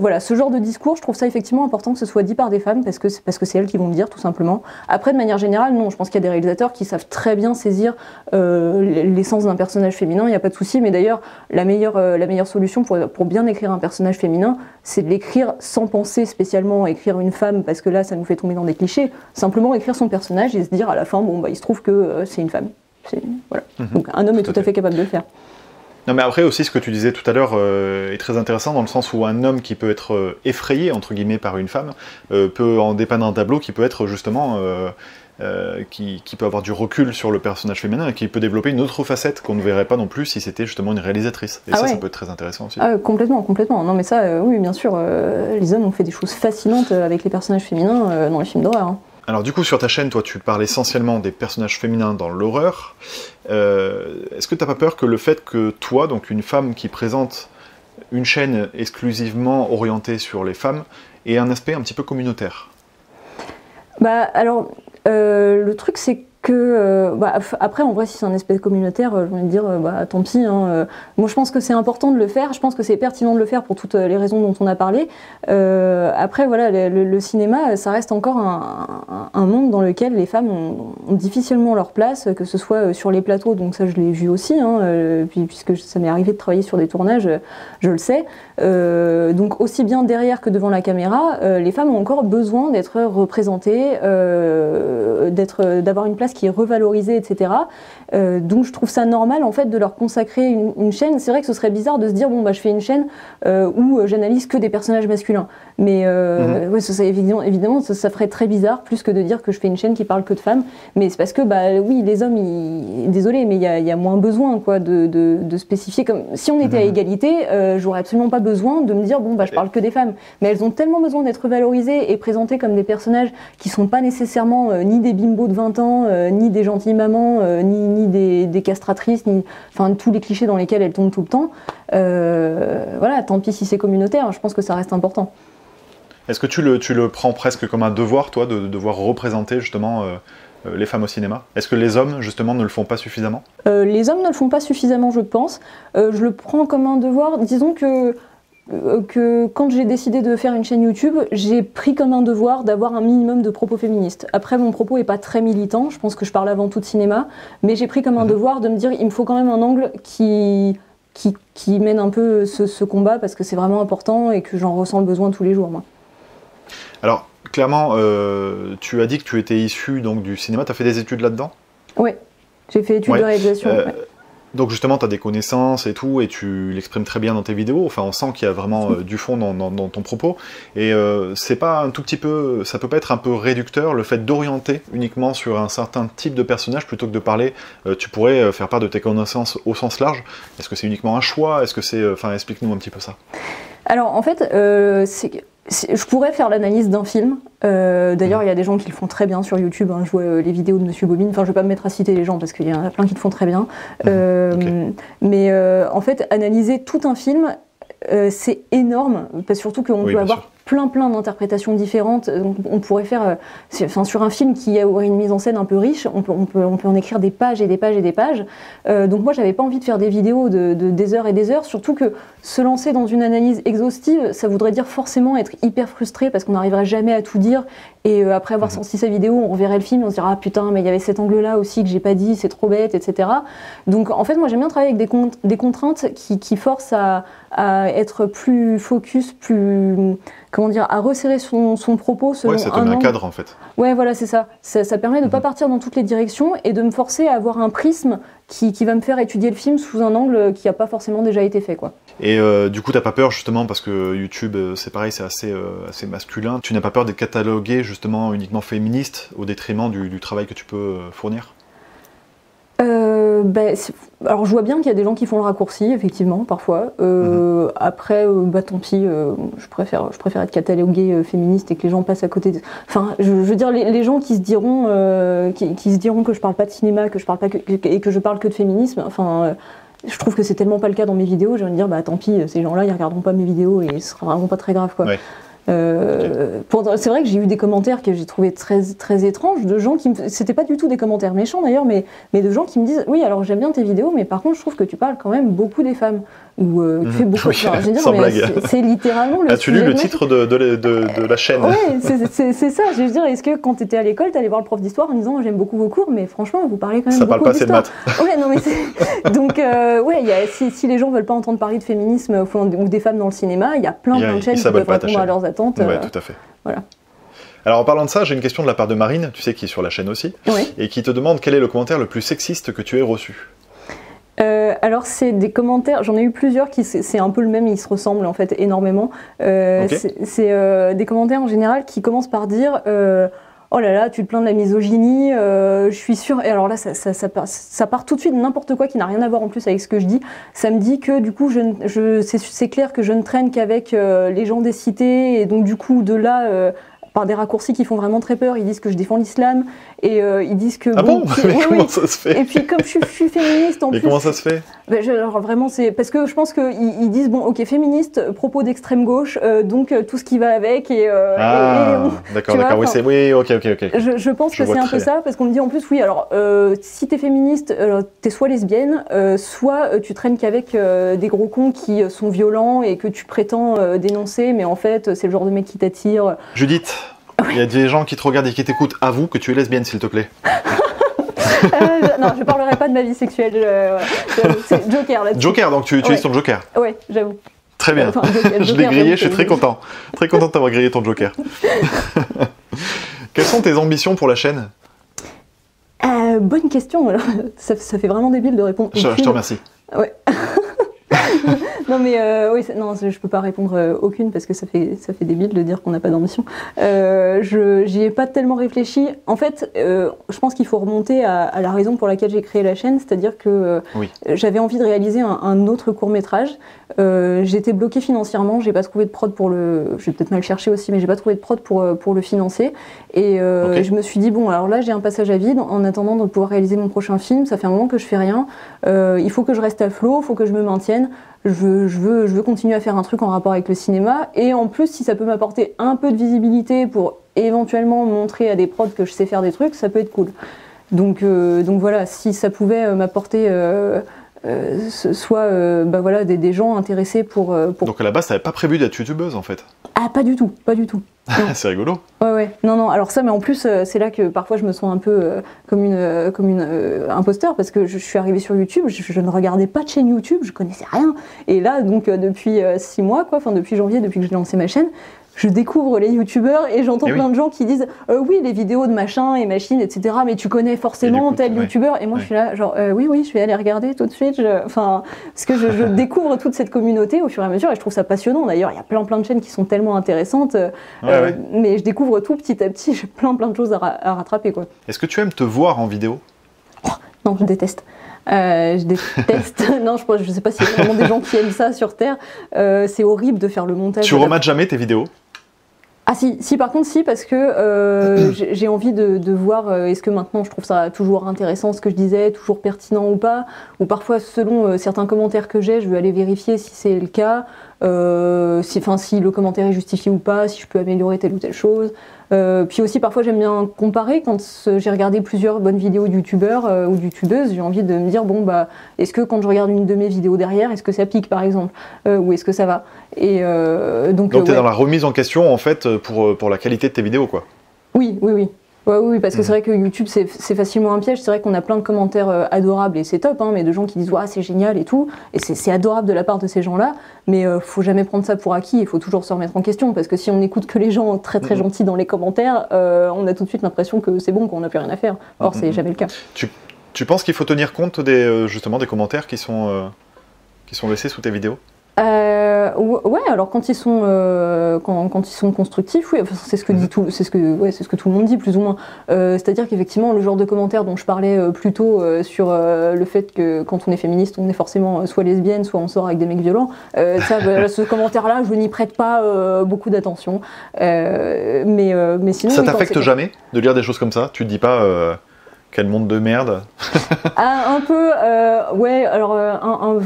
Voilà, ce genre de discours, je trouve ça effectivement important que ce soit dit par des femmes parce que c'est elles qui vont le dire tout simplement. Après, de manière générale, non, je pense qu'il y a des réalisateurs qui savent très bien saisir l'essence d'un personnage féminin, il n'y a pas de souci, mais d'ailleurs, la meilleure solution pour bien écrire un personnage féminin, c'est de l'écrire sans penser spécialement à écrire une femme, parce que là, ça nous fait tomber dans des clichés, simplement écrire son personnage et se dire à la fin, bon, bah, il se trouve que c'est une femme. Voilà. Donc un homme est tout à fait capable de le faire. Non, mais après aussi, ce que tu disais tout à l'heure est très intéressant dans le sens où un homme qui peut être effrayé, entre guillemets, par une femme, peut en dépeindre un tableau qui peut être justement... qui peut avoir du recul sur le personnage féminin et qui peut développer une autre facette qu'on ne verrait pas non plus si c'était justement une réalisatrice. Et ça peut être très intéressant aussi. Ah, complètement. Non mais ça, oui, bien sûr, les hommes ont fait des choses fascinantes avec les personnages féminins dans les films d'horreur. Hein. Alors du coup, sur ta chaîne, toi, tu parles essentiellement des personnages féminins dans l'horreur. Est-ce que tu n'as pas peur que le fait que toi, donc une femme qui présente une chaîne exclusivement orientée sur les femmes, ait un aspect un petit peu communautaire? Bah alors, le truc c'est que, après en vrai si c'est un aspect communautaire, j'ai envie de dire, tant pis. Hein, moi je pense que c'est important de le faire, je pense que c'est pertinent de le faire pour toutes les raisons dont on a parlé. Après voilà, le cinéma, ça reste encore un monde dans lequel les femmes ont difficilement leur place, que ce soit sur les plateaux, donc ça je l'ai vu aussi, hein, puisque ça m'est arrivé de travailler sur des tournages, je le sais. Donc aussi bien derrière que devant la caméra, les femmes ont encore besoin d'être représentées, d'avoir une place qui est revalorisée, etc. Donc je trouve ça normal en fait de leur consacrer une chaîne. C'est vrai que ce serait bizarre de se dire bon bah je fais une chaîne où j'analyse que des personnages masculins. Mais ouais, évidemment ça ferait très bizarre, plus que de dire que je fais une chaîne qui parle que de femmes. Mais c'est parce que bah oui les hommes, désolé mais il y a moins besoin quoi de spécifier. Comme si on était à égalité, j'aurais absolument pas besoin de me dire bon bah je parle que des femmes. Mais elles ont tellement besoin d'être valorisées et présentées comme des personnages qui sont pas nécessairement ni des bimbos de 20 ans, ni des gentilles mamans, ni des castratrices, enfin tous les clichés dans lesquels elles tombent tout le temps. Voilà, tant pis si c'est communautaire, je pense que ça reste important. Est-ce que tu le prends presque comme un devoir, toi, de devoir représenter justement les femmes au cinéma? Est-ce que les hommes, justement, ne le font pas suffisamment? Les hommes ne le font pas suffisamment, je pense. Je le prends comme un devoir. Disons que quand j'ai décidé de faire une chaîne YouTube, j'ai pris comme un devoir d'avoir un minimum de propos féministes. Après, mon propos n'est pas très militant, je pense que je parle avant tout de cinéma, mais j'ai pris comme un devoir de me dire il me faut quand même un angle qui mène un peu ce combat, parce que c'est vraiment important et que j'en ressens le besoin tous les jours, moi. Alors, clairement, tu as dit que tu étais issu donc, du cinéma, tu as fait des études là-dedans? Oui, j'ai fait études de réalisation. Donc justement, tu as des connaissances et tout, et tu l'exprimes très bien dans tes vidéos. Enfin, on sent qu'il y a vraiment du fond dans ton propos. Et c'est pas un tout petit peu, ça peut pas être un peu réducteur, le fait d'orienter uniquement sur un certain type de personnage plutôt que de parler. Tu pourrais faire part de tes connaissances au sens large. Est-ce que c'est uniquement un choix? Est-ce que c'est, enfin, explique-nous un petit peu ça. Alors, en fait, je pourrais faire l'analyse d'un film. D'ailleurs, il y a des gens qui le font très bien sur YouTube. Hein, je vois les vidéos de Monsieur Bobine. Enfin, je ne vais pas me mettre à citer les gens parce qu'il y en a plein qui le font très bien. Mais en fait, analyser tout un film, c'est énorme. Parce surtout qu'on peut avoir plein d'interprétations différentes. Donc, on pourrait faire, sur un film qui aurait une mise en scène un peu riche, on peut en écrire des pages et des pages et des pages. Donc moi, j'avais pas envie de faire des vidéos de des heures et des heures, surtout que se lancer dans une analyse exhaustive, ça voudrait dire forcément être hyper frustré parce qu'on n'arriverait jamais à tout dire. Et après avoir sorti sa vidéo, on reverrait le film, on se dira ah putain, mais il y avait cet angle-là aussi que j'ai pas dit, c'est trop bête, etc. Donc en fait, moi j'aime bien travailler avec des contraintes qui forcent à être plus focus, plus comment dire, à resserrer son propos selon ça te met un cadre en fait. Ouais, voilà, c'est ça. Ça permet de ne pas partir dans toutes les directions et de me forcer à avoir un prisme qui va me faire étudier le film sous un angle qui n'a pas forcément déjà été fait, quoi. Et du coup, t'as pas peur justement, parce que YouTube, c'est pareil, c'est assez masculin. Tu n'as pas peur d'être catalogué justement uniquement féministe au détriment du travail que tu peux fournir? Alors je vois bien qu'il y a des gens qui font le raccourci, effectivement, parfois. Après, tant pis, je préfère être catalogué féministe et que les gens passent à côté. Enfin, je veux dire, les gens qui se diront que je parle pas de cinéma, et que je parle que de féminisme, enfin... je trouve que c'est tellement pas le cas dans mes vidéos, j'ai envie de dire, tant pis, ces gens-là, ils regarderont pas mes vidéos et ce sera vraiment pas très grave, quoi. Ouais. C'est vrai que j'ai eu des commentaires que j'ai trouvé très étranges, de gens c'était pas du tout des commentaires méchants d'ailleurs, mais de gens qui me disent, oui, alors j'aime bien tes vidéos, mais par contre, je trouve que tu parles quand même beaucoup des femmes. Ou tu fais beaucoup de choses. Sans blague. C'est littéralement le As-tu lu le titre de la chaîne? Oui, c'est ça. Je veux dire, est-ce que quand tu étais à l'école, tu allais voir le prof d'histoire en disant j'aime beaucoup vos cours, mais franchement, vous parlez quand même ça beaucoup d'histoire. Ça parle pas assez de maths. Ouais, non, mais donc, si les gens veulent pas entendre parler de féminisme ou des femmes dans le cinéma, il y a plein de chaînes qui peuvent répondre à leurs attentes. Ouais, tout à fait. Voilà. Alors en parlant de ça, j'ai une question de la part de Marine, tu sais, qui est sur la chaîne aussi, et qui te demande quel est le commentaire le plus sexiste que tu aies reçu. Alors c'est des commentaires, j'en ai eu plusieurs c'est un peu le même, ils se ressemblent en fait énormément. C'est des commentaires en général qui commencent par dire oh là là, tu te plains de la misogynie, je suis sûre. Et alors là, ça part tout de suite n'importe quoi qui n'a rien à voir en plus avec ce que je dis. Ça me dit que du coup, c'est clair que je ne traîne qu'avec les gens des cités, et donc du coup, de là. Par des raccourcis qui font vraiment très peur, ils disent que je défends l'islam, et ils disent que... Ah bon, mais comment ça se fait? Et puis comme je suis féministe en plus... Mais comment ça se fait? Alors vraiment, c'est... Parce que je pense qu'ils disent, bon, ok, féministe, propos d'extrême gauche, donc tout ce qui va avec, d'accord, oui, ok. Je pense que c'est un peu ça, parce qu'on me dit en plus, oui, alors, si t'es féministe, t'es soit lesbienne, soit tu traînes qu'avec des gros cons qui sont violents et que tu prétends dénoncer, mais en fait, c'est le genre de mec qui t'attire. Judith, il y a des gens qui te regardent et qui t'écoutent. Avoue que tu es lesbienne, s'il te plaît. Non, je parlerai pas de ma vie sexuelle. C'est Joker là-dessus. Joker, donc tu utilises ton Joker. Ouais, j'avoue. Très bien. Je l'ai grillé, je suis très content. Très content d'avoir grillé ton Joker. Quelles sont tes ambitions pour la chaîne? Bonne question. Ça fait vraiment débile de répondre. Je te remercie. Ouais. Non mais non, je peux pas répondre aucune parce que ça fait débile de dire qu'on n'a pas d'ambition. J'y ai pas tellement réfléchi. En fait, je pense qu'il faut remonter à la raison pour laquelle j'ai créé la chaîne, c'est-à-dire que j'avais envie de réaliser un autre court-métrage. J'étais bloquée financièrement, j'ai pas trouvé de prod pour le... Je vais peut-être mal chercher aussi, mais j'ai pas trouvé de prod pour le financer. Et je me suis dit, bon, alors là j'ai un passage à vide en attendant de pouvoir réaliser mon prochain film. Ça fait un moment que je fais rien. Il faut que je reste à flot, il faut que je me maintienne. Je veux continuer à faire un truc en rapport avec le cinéma, et en plus si ça peut m'apporter un peu de visibilité pour éventuellement montrer à des prods que je sais faire des trucs, ça peut être cool. Donc voilà, si ça pouvait m'apporter des gens intéressés pour... Donc à la base t'avais pas prévu d'être youtubeuse en fait? Ah pas du tout. C'est rigolo. Ouais. Non. Alors ça, mais en plus, c'est là que parfois je me sens un peu comme une imposteur, parce que je suis arrivée sur YouTube, je ne regardais pas de chaîne YouTube, je connaissais rien. Et là, donc depuis 6 mois, depuis janvier, depuis que j'ai lancé ma chaîne, je découvre les youtubeurs et j'entends plein de gens qui disent oui, les vidéos de machin et machine, etc. Mais tu connais forcément tel youtubeur. Et moi, je suis là, genre oui, je vais aller regarder tout de suite. Parce que je découvre toute cette communauté au fur et à mesure et je trouve ça passionnant. D'ailleurs, il y a plein de chaînes qui sont tellement intéressantes. Mais je découvre tout petit à petit. J'ai plein de choses à rattraper, quoi. Est-ce que tu aimes te voir en vidéo? Non, je déteste. Je déteste. Non, je sais pas s'il y a vraiment des gens qui aiment ça sur Terre. C'est horrible de faire le montage. Tu remates jamais tes vidéos? Ah Ah si, par contre si, parce que j'ai envie de voir est-ce que maintenant je trouve ça toujours intéressant ce que je disais, toujours pertinent ou pas, ou parfois selon certains commentaires que j'ai, je veux aller vérifier si c'est le cas, si le commentaire est justifié ou pas, si je peux améliorer telle ou telle chose. Puis aussi parfois j'aime bien comparer quand j'ai regardé plusieurs bonnes vidéos de youtubeurs ou de youtubeuses, j'ai envie de me dire bon bah est-ce que quand je regarde une de mes vidéos derrière, est-ce que ça pique par exemple, ou est-ce que ça va. Et donc t'es ouais. dans la remise en question en fait pour la qualité de tes vidéos quoi. Oui. Oui, parce que c'est vrai que YouTube c'est facilement un piège, c'est vrai qu'on a plein de commentaires adorables et c'est top, hein, mais de gens qui disent ouais, c'est génial et tout, et c'est adorable de la part de ces gens-là, mais faut jamais prendre ça pour acquis, il faut toujours se remettre en question, parce que si on n'écoute que les gens très très gentils dans les commentaires, on a tout de suite l'impression que c'est bon, qu'on n'a plus rien à faire, or c'est jamais le cas. Tu penses qu'il faut tenir compte justement des commentaires qui sont laissés sous tes vidéos? Ouais, alors quand ils sont constructifs, oui, enfin, c'est ce que c'est ce que tout le monde dit plus ou moins. C'est-à-dire qu'effectivement le genre de commentaires dont je parlais plus tôt sur le fait que quand on est féministe, on est forcément soit lesbienne, soit on sort avec des mecs violents. Ce commentaire-là, je n'y prête pas beaucoup d'attention. Mais sinon. Ça oui, t'affecte jamais de lire des choses comme ça? Tu te dis pas quel monde de merde? Un peu, ouais, alors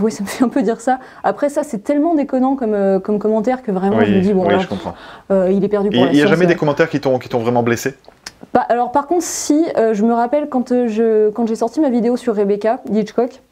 oui, ça me fait un peu dire ça. Après ça, c'est tellement déconnant comme commentaire que vraiment je me dis, bon, oui, alors, je comprends. Il est perdu pour la Il n'y a science, jamais des commentaires qui t'ont vraiment blessé? Alors par contre, si, je me rappelle quand j'ai sorti ma vidéo sur Rebecca Hitchcock,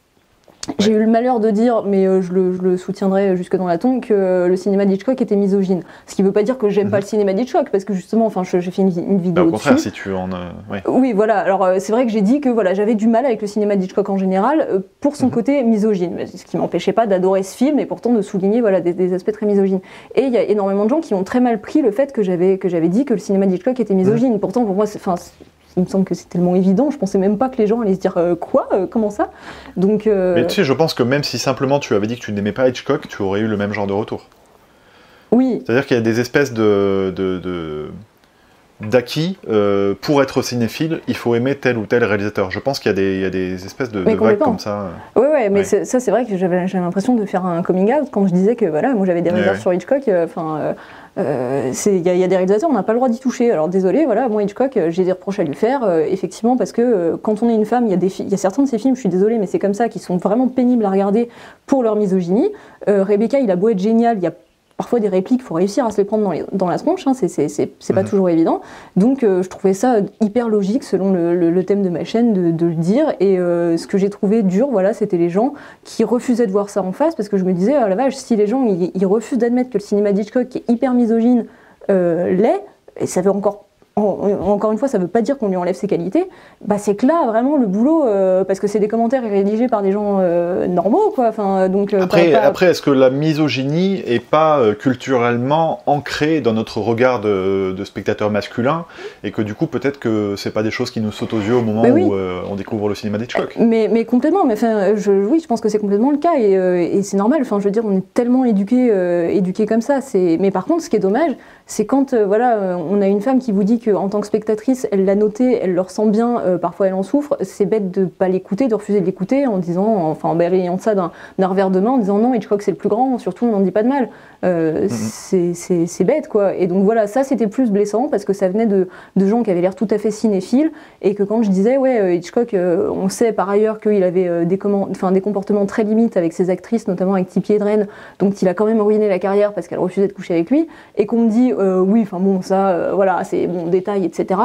j'ai eu le malheur de dire, mais je le soutiendrai jusque dans la tombe, que le cinéma d'Hitchcock était misogyne. Ce qui ne veut pas dire que j'aime pas le cinéma d'Hitchcock, parce que justement, enfin, j'ai fait une vidéo au contraire, dessus. si tu en... ouais. Oui, voilà. Alors c'est vrai que j'ai dit que voilà, j'avais du mal avec le cinéma d'Hitchcock en général pour son côté misogyne, ce qui m'empêchait pas d'adorer ce film et pourtant de souligner voilà des aspects très misogynes. Et il y a énormément de gens qui ont très mal pris le fait que j'avais dit que le cinéma d'Hitchcock était misogyne. Pourtant, pour moi, il me semble que c'est tellement évident, je pensais même pas que les gens allaient se dire quoi, comment ça. Donc, Mais tu sais, je pense que même si simplement tu avais dit que tu n'aimais pas Hitchcock, tu aurais eu le même genre de retour. Oui. C'est-à-dire qu'il y a des espèces d'acquis, pour être cinéphile, il faut aimer tel ou tel réalisateur. Je pense qu'il y a des espèces de vagues comme ça. Oui, mais ça c'est vrai que j'avais l'impression de faire un coming out quand je disais que voilà, moi j'avais des réserves sur Hitchcock. Il y a des réalisateurs, on n'a pas le droit d'y toucher. Alors désolé, voilà, moi Hitchcock, j'ai des reproches à lui faire, effectivement, parce que quand on est une femme, il y a certains de ces films, je suis désolée, mais c'est comme ça, qui sont vraiment pénibles à regarder pour leur misogynie. Rebecca, il a beau être génial, il y a parfois des répliques, il faut réussir à se les prendre dans la tronche, hein, c'est pas toujours évident. Donc je trouvais ça hyper logique selon le thème de ma chaîne de le dire. Et ce que j'ai trouvé dur, voilà, c'était les gens qui refusaient de voir ça en face, parce que je me disais, ah la vache, si les gens ils refusent d'admettre que le cinéma d'Hitchcock, qui est hyper misogyne, l'est, et ça veut encore une fois, ça veut pas dire qu'on lui enlève ses qualités, bah c'est que là, vraiment, le boulot, parce que c'est des commentaires rédigés par des gens normaux, quoi. Enfin, donc, après, est-ce que la misogynie est pas culturellement ancrée dans notre regard de spectateur masculin, et que du coup, peut-être que c'est pas des choses qui nous sautent aux yeux au moment où on découvre le cinéma d'Hitchcock? Mais complètement, mais enfin, oui, je pense que c'est complètement le cas, et c'est normal, enfin, je veux dire, on est tellement éduqués comme ça. Mais par contre, ce qui est dommage, c'est quand, voilà, on a une femme qui vous dit qu'en tant que spectatrice, elle l'a noté, elle le ressent bien, parfois elle en souffre, c'est bête de pas l'écouter, de refuser de l'écouter en disant, enfin en balayant ça d'un revers de main, en disant non, Hitchcock c'est le plus grand, surtout on n'en dit pas de mal. C'est bête, quoi. Et donc voilà, ça c'était plus blessant parce que ça venait de gens qui avaient l'air tout à fait cinéphiles, et que quand je disais ouais, Hitchcock, on sait par ailleurs qu'il avait des comportements très limites avec ses actrices, notamment avec Tippi Hedren, donc il a quand même ruiné la carrière parce qu'elle refusait de coucher avec lui, et qu'on me dit oui, enfin bon, ça, voilà, c'est bon, détail, etc.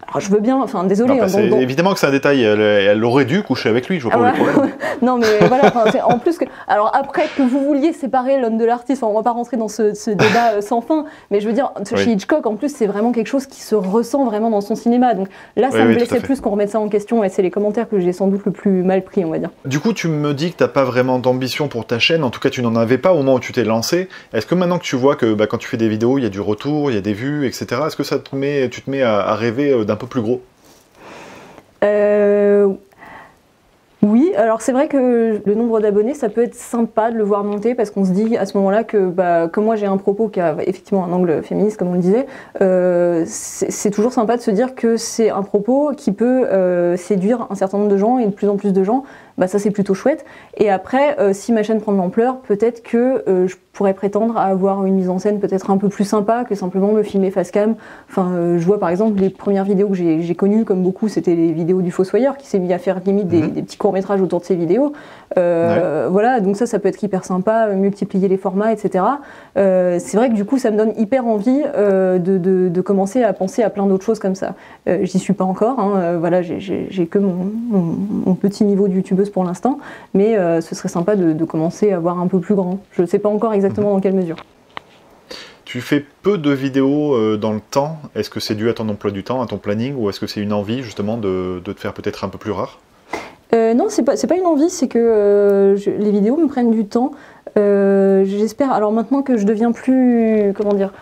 Alors je veux bien, enfin désolé. Évidemment que c'est un détail, elle aurait dû coucher avec lui, je vois pas le problème. Non mais voilà, en plus que... Alors après que vous vouliez séparer l'homme de l'artiste, on va pas rentrer dans ce débat sans fin, mais je veux dire, chez Hitchcock, en plus, c'est vraiment quelque chose qui se ressent vraiment dans son cinéma. Donc là, ça me blessait plus qu'on remette ça en question, et c'est les commentaires que j'ai sans doute le plus mal pris, on va dire. Du coup, tu me dis que t'as pas vraiment d'ambition pour ta chaîne, en tout cas tu n'en avais pas au moment où tu t'es lancé. Est-ce que maintenant que tu vois que quand tu fais des vidéos, il y a du retour, il y a des vues, etc., est-ce que tu te mets à rêver d'un peu plus gros? Oui, alors c'est vrai que le nombre d'abonnés, ça peut être sympa de le voir monter, parce qu'on se dit à ce moment-là que comme moi j'ai un propos qui a effectivement un angle féministe, comme on le disait, c'est toujours sympa de se dire que c'est un propos qui peut séduire un certain nombre de gens, et de plus en plus de gens, bah ça c'est plutôt chouette. Et après, si ma chaîne prend de l'ampleur, peut-être que je pourrais prétendre à avoir une mise en scène peut-être un peu plus sympa que simplement me filmer face cam. Enfin, je vois par exemple les premières vidéos que j'ai connues, comme beaucoup, c'était les vidéos du Fossoyeur qui s'est mis à faire limite des petits courts-métrages autour de ses vidéos. Voilà, donc ça peut être hyper sympa, multiplier les formats, etc. C'est vrai que du coup, ça me donne hyper envie de commencer à penser à plein d'autres choses comme ça. J'y suis pas encore, hein, voilà, j'ai que mon petit niveau de youtubeuse pour l'instant, mais ce serait sympa de commencer à voir un peu plus grand. Je sais pas encore exactement dans quelle mesure. Tu fais peu de vidéos dans le temps. Est-ce que c'est dû à ton emploi du temps, à ton planning, ou est-ce que c'est une envie justement de te faire peut-être un peu plus rare? Non, c'est pas une envie, c'est que les vidéos me prennent du temps. J'espère, alors maintenant que je deviens plus, comment dire,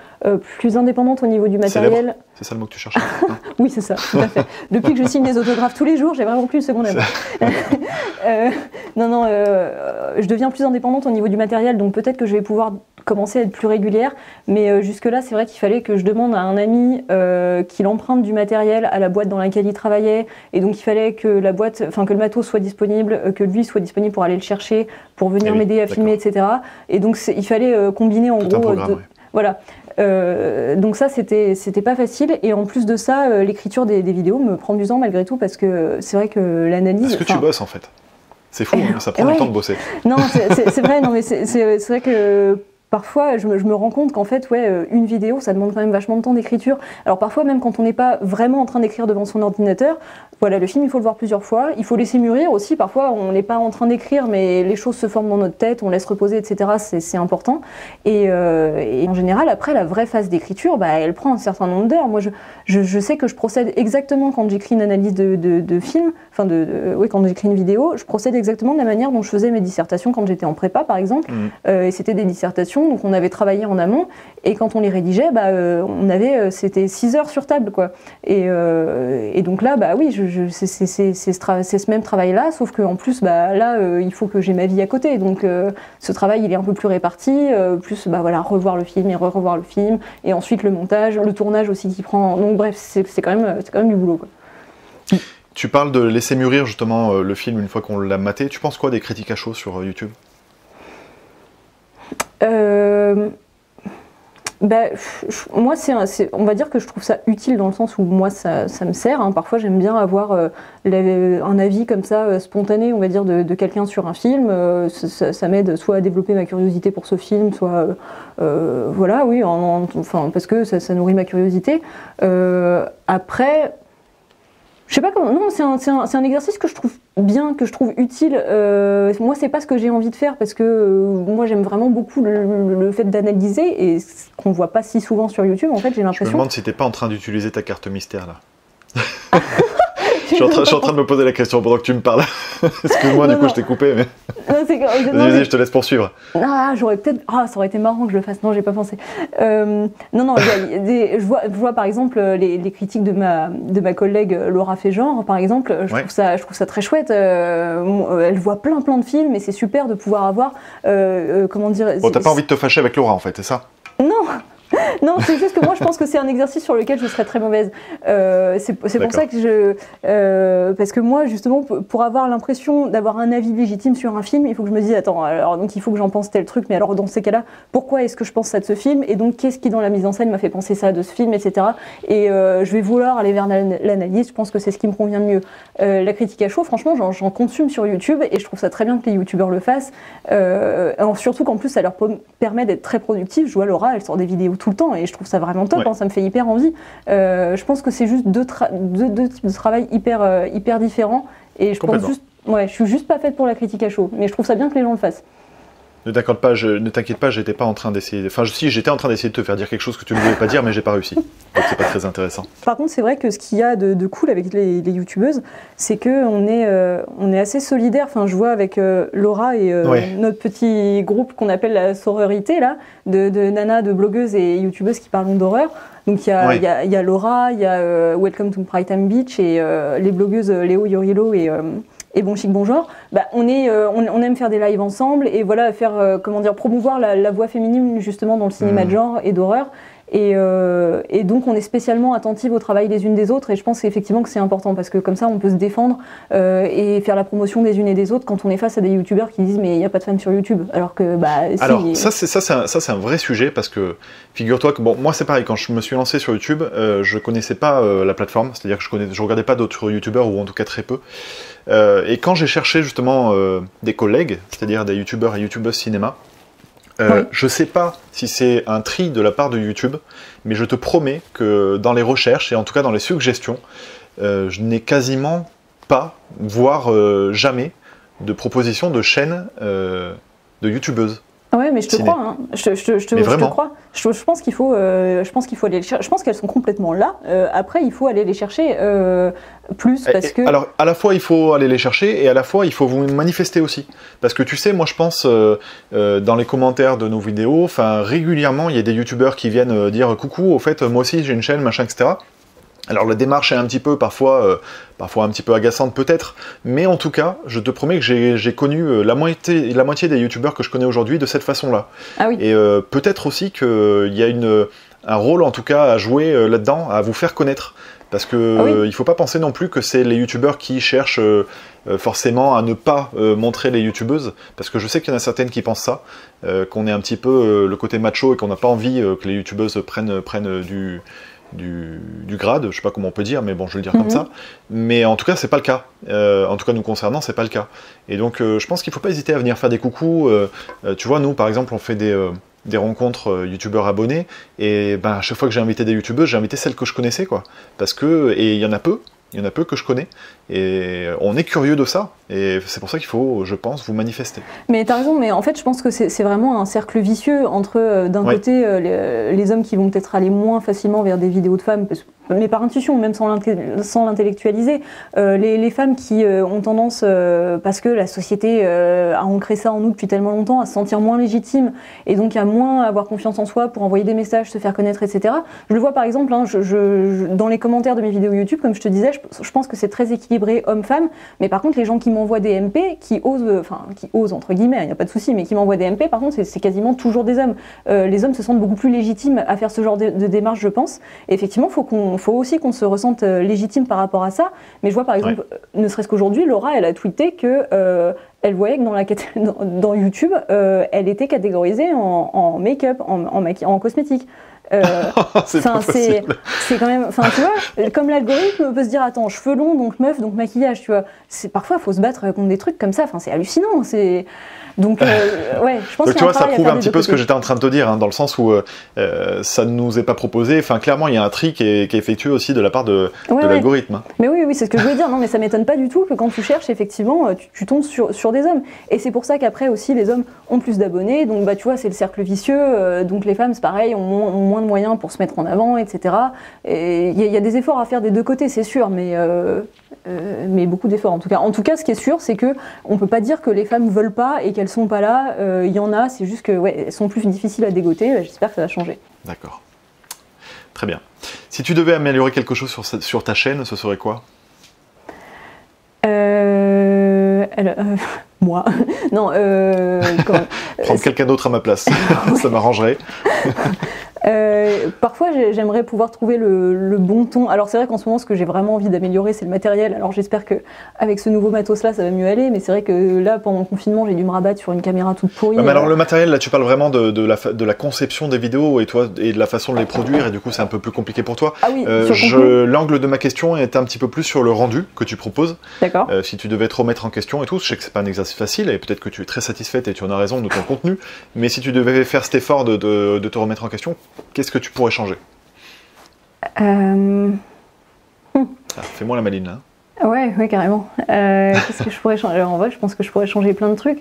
plus indépendante au niveau du matériel. C'est ça le mot que tu cherchais? Oui, c'est ça, tout à fait. Depuis que je signe des autographes tous les jours, j'ai vraiment plus le second avis. Je deviens plus indépendante au niveau du matériel, donc peut-être que je vais pouvoir commencer à être plus régulière, mais jusque-là, c'est vrai qu'il fallait que je demande à un ami qu'il emprunte du matériel à la boîte dans laquelle il travaillait, et donc il fallait que la boîte, enfin que le matos soit disponible, que lui soit disponible pour aller le chercher, pour venir m'aider à filmer, etc. Et donc il fallait combiner en gros, voilà. Donc ça c'était pas facile, et en plus de ça, l'écriture des vidéos me prend du temps malgré tout, parce que c'est vrai que l'analyse. Est-ce que tu bosses en fait? C'est fou, hein, ça prend du temps de bosser. Non, c'est vrai, non mais c'est vrai que parfois, je me rends compte qu'en fait, une vidéo, ça demande quand même vachement de temps d'écriture. Alors parfois, même quand on n'est pas vraiment en train d'écrire devant son ordinateur, voilà, le film, il faut le voir plusieurs fois. Il faut laisser mûrir aussi. Parfois, on n'est pas en train d'écrire, mais les choses se forment dans notre tête, on laisse reposer, etc. C'est important. Et en général, après, la vraie phase d'écriture, bah, elle prend un certain nombre d'heures. Moi, je sais que je procède exactement quand j'écris une analyse de film, enfin, quand j'écris une vidéo, je procède exactement de la manière dont je faisais mes dissertations quand j'étais en prépa, par exemple. Et c'était des dissertations, donc on avait travaillé en amont, et quand on les rédigeait, bah, c'était 6 heures sur table, quoi. Et donc là, bah oui, c'est ce même travail-là, sauf qu'en plus, bah, là, il faut que j'ai ma vie à côté. Donc ce travail, il est un peu plus réparti, plus bah, voilà, revoir le film et revoir le film, et ensuite le montage, le tournage aussi qui prend. Donc bref, c'est quand même du boulot, quoi. Tu parles de laisser mûrir justement le film une fois qu'on l'a maté. Tu penses quoi des critiques à chaud sur YouTube? Moi, on va dire que je trouve ça utile dans le sens où moi, ça me sert. Hein. Parfois, j'aime bien avoir un avis comme ça, spontané, on va dire, de quelqu'un sur un film. Ça m'aide soit à développer ma curiosité pour ce film, soit, voilà, oui, parce que ça nourrit ma curiosité. Après, je sais pas comment. Non, c'est un exercice que je trouve bien, que je trouve utile. Moi, c'est pas ce que j'ai envie de faire, parce que moi, j'aime vraiment beaucoup le fait d'analyser, et ce qu'on voit pas si souvent sur YouTube. En fait, j'ai l'impression. Je me demande si t'es pas en train d'utiliser ta carte mystère là. Je suis en train de me poser la question pendant que tu me parles. Excuse-moi, du coup, je t'ai coupé, mais. Vas-y, je te laisse poursuivre. J'aurais peut-être. Ça aurait été marrant que je le fasse. Non, j'ai pas pensé. Je vois par exemple les critiques de ma collègue Laura Fégenre, par exemple. Je trouve ça très chouette. Elle voit plein de films, et c'est super de pouvoir avoir. Comment dire. Bon, t'as pas envie de te fâcher avec Laura, en fait, c'est ça? Non. Non, c'est juste que moi je pense que c'est un exercice sur lequel je serais très mauvaise. C'est pour ça que parce que moi justement, pour avoir l'impression d'avoir un avis légitime sur un film, il faut que je me dise, attends, alors donc il faut que j'en pense tel truc, mais alors dans ces cas-là, pourquoi est-ce que je pense ça de ce film, et donc qu'est-ce qui dans la mise en scène m'a fait penser ça de ce film, etc. Et je vais vouloir aller vers l'analyse. Je pense que c'est ce qui me convient le mieux. La critique à chaud, franchement, j'en consomme sur YouTube, et je trouve ça très bien que les youtubeurs le fassent. Surtout qu'en plus ça leur permet d'être très productifs. Je vois Laura, elle sort des vidéos tout le temps, et je trouve ça vraiment top, hein, ça me fait hyper envie. Je pense que c'est juste deux types de travail hyper différents, et je suis juste pas faite pour la critique à chaud, mais je trouve ça bien que les gens le fassent. Ne t'inquiète pas, j'étais pas en train d'essayer. Enfin, si, j'étais en train d'essayer de te faire dire quelque chose que tu ne voulais pas dire, mais j'ai pas réussi. Donc c'est pas très intéressant. Par contre, c'est vrai que ce qu'il y a de cool avec les youtubeuses, c'est qu'on est assez solidaires. Enfin, je vois avec Laura et notre petit groupe qu'on appelle la sororité, là, de nanas, de blogueuses et youtubeuses qui parlent d'horreur. Donc il y a Laura, il y a Welcome to Prime Beach, et les blogueuses Léo Yorilo et Bon Chic Bon Genre. Bah, on aime faire des lives ensemble, et voilà, faire promouvoir la voix féminine justement dans le cinéma de genre et d'horreur. Et donc on est spécialement attentive au travail les unes des autres, et je pense effectivement que c'est important parce que comme ça on peut se défendre et faire la promotion des unes et des autres quand on est face à des youtubeurs qui disent mais il n'y a pas de femmes sur YouTube, alors que si. Alors ça c'est un vrai sujet, parce que figure-toi que bon, moi c'est pareil, quand je me suis lancé sur YouTube, je connaissais pas la plateforme, c'est-à-dire que je regardais pas d'autres youtubeurs, ou en tout cas très peu. Et quand j'ai cherché justement des collègues, c'est-à-dire des youtubeurs et youtubeuses cinéma, je sais pas si c'est un tri de la part de YouTube, mais je te promets que dans les recherches, et en tout cas dans les suggestions, je n'ai quasiment pas, voire jamais, de propositions de chaînes de youtubeuses. Ouais, mais je te crois, hein. Je te crois. Je pense qu'il faut aller les chercher. Je pense qu'elles sont complètement là. Après, il faut aller les chercher plus, parce que... Alors, à la fois, il faut aller les chercher, et à la fois, il faut vous manifester aussi. Parce que tu sais, moi, je pense, dans les commentaires de nos vidéos, enfin, régulièrement, il y a des youtubeurs qui viennent dire « Coucou, au fait, moi aussi, j'ai une chaîne, machin, etc. » Alors la démarche est un petit peu, parfois un petit peu agaçante peut-être, mais en tout cas, je te promets que j'ai connu la moitié des youtubeurs que je connais aujourd'hui de cette façon-là. Ah oui. Et peut-être aussi qu'il y a un rôle en tout cas à jouer là-dedans, à vous faire connaître. Parce que il faut pas penser non plus que c'est les youtubeurs qui cherchent forcément à ne pas montrer les youtubeuses, parce que je sais qu'il y en a certaines qui pensent ça, qu'on est un petit peu le côté macho et qu'on n'a pas envie que les youtubeuses prennent du grade, je sais pas comment on peut dire, mais bon, je vais le dire comme ça. Mais en tout cas, c'est pas le cas. En tout cas, nous concernant, c'est pas le cas. Et donc, je pense qu'il faut pas hésiter à venir faire des coucous. Tu vois, nous, par exemple, on fait des rencontres youtubeurs abonnés, et ben, à chaque fois que j'ai invité des youtubeuses, j'ai invité celles que je connaissais, quoi. Et il y en a peu. Il y en a peu que je connais, et on est curieux de ça, et c'est pour ça qu'il faut, je pense, vous manifester. Mais t'as raison, mais en fait je pense que c'est vraiment un cercle vicieux entre d'un côté les hommes qui vont peut-être aller moins facilement vers des vidéos de femmes, mais par intuition, même sans l'intellectualiser, les femmes qui ont tendance, parce que la société a ancré ça en nous depuis tellement longtemps, à se sentir moins légitimes, et donc à moins avoir confiance en soi pour envoyer des messages, se faire connaître, etc. Je le vois par exemple, hein, dans les commentaires de mes vidéos YouTube, comme je te disais, je pense que c'est très équilibré homme-femme, mais par contre les gens qui m'envoient des MP, qui osent entre guillemets, il n'y a pas de souci, mais qui m'envoient des MP, par contre c'est quasiment toujours des hommes. Les hommes se sentent beaucoup plus légitimes à faire ce genre de démarche, je pense. Et effectivement, faut aussi qu'on se ressente légitime par rapport à ça. Mais je vois par exemple, ne serait-ce qu'aujourd'hui, Laura, elle a tweeté que elle voyait que dans YouTube, elle était catégorisée en make-up, en cosmétique. C'est quand même, enfin tu vois, comme l'algorithme peut se dire attends, cheveux longs donc meuf donc maquillage, tu vois, parfois faut se battre contre des trucs comme ça, enfin c'est hallucinant, donc ouais, je pense donc, qu'il tu vois, ça prouve prouve un petit peu ce que j'étais en train de te dire, hein, dans le sens où ça ne nous est pas proposé. Enfin, clairement, il y a un tri qui est effectué aussi de la part de l'algorithme. Mais oui, c'est ce que je voulais dire. Non, mais ça m'étonne pas du tout que quand tu cherches, effectivement, tu tombes sur des hommes. Et c'est pour ça qu'après aussi, les hommes ont plus d'abonnés. Donc, bah, tu vois, c'est le cercle vicieux. Donc, les femmes, c'est pareil, ont moins de moyens pour se mettre en avant, etc. Et il y a des efforts à faire des deux côtés, c'est sûr, mais beaucoup d'efforts en tout cas. En tout cas, ce qui est sûr, c'est que on peut pas dire que les femmes veulent pas et qu'elles sont pas là. Il y en a, c'est juste que elles sont plus difficiles à dégoter. J'espère que ça va changer. D'accord. Très bien. Si tu devais améliorer quelque chose sur ta chaîne, ce serait quoi ? Moi. Non. Prendre quelqu'un d'autre à ma place, ça m'arrangerait. Parfois, j'aimerais pouvoir trouver le bon ton. Alors, c'est vrai qu'en ce moment, ce que j'ai vraiment envie d'améliorer, c'est le matériel. Alors, j'espère qu'avec ce nouveau matos-là, ça va mieux aller. Mais c'est vrai que là, pendant le confinement, j'ai dû me rabattre sur une caméra toute pourrie. Mais alors, le matériel, là, tu parles vraiment de la conception des vidéos et de la façon de les produire. Et du coup, c'est un peu plus compliqué pour toi. Ah oui, l'angle de ma question est un petit peu plus sur le rendu que tu proposes. D'accord. Si tu devais te remettre en question et tout, je sais que c'est pas un exercice facile et peut-être que tu es très satisfaite et tu en as raison de ton contenu. Mais si tu devais faire cet effort de te remettre en question, qu'est-ce que tu pourrais changer? Fais-moi la maline là. Ouais, carrément. Qu'est-ce que je pourrais changer? En vrai, je pense que je pourrais changer plein de trucs.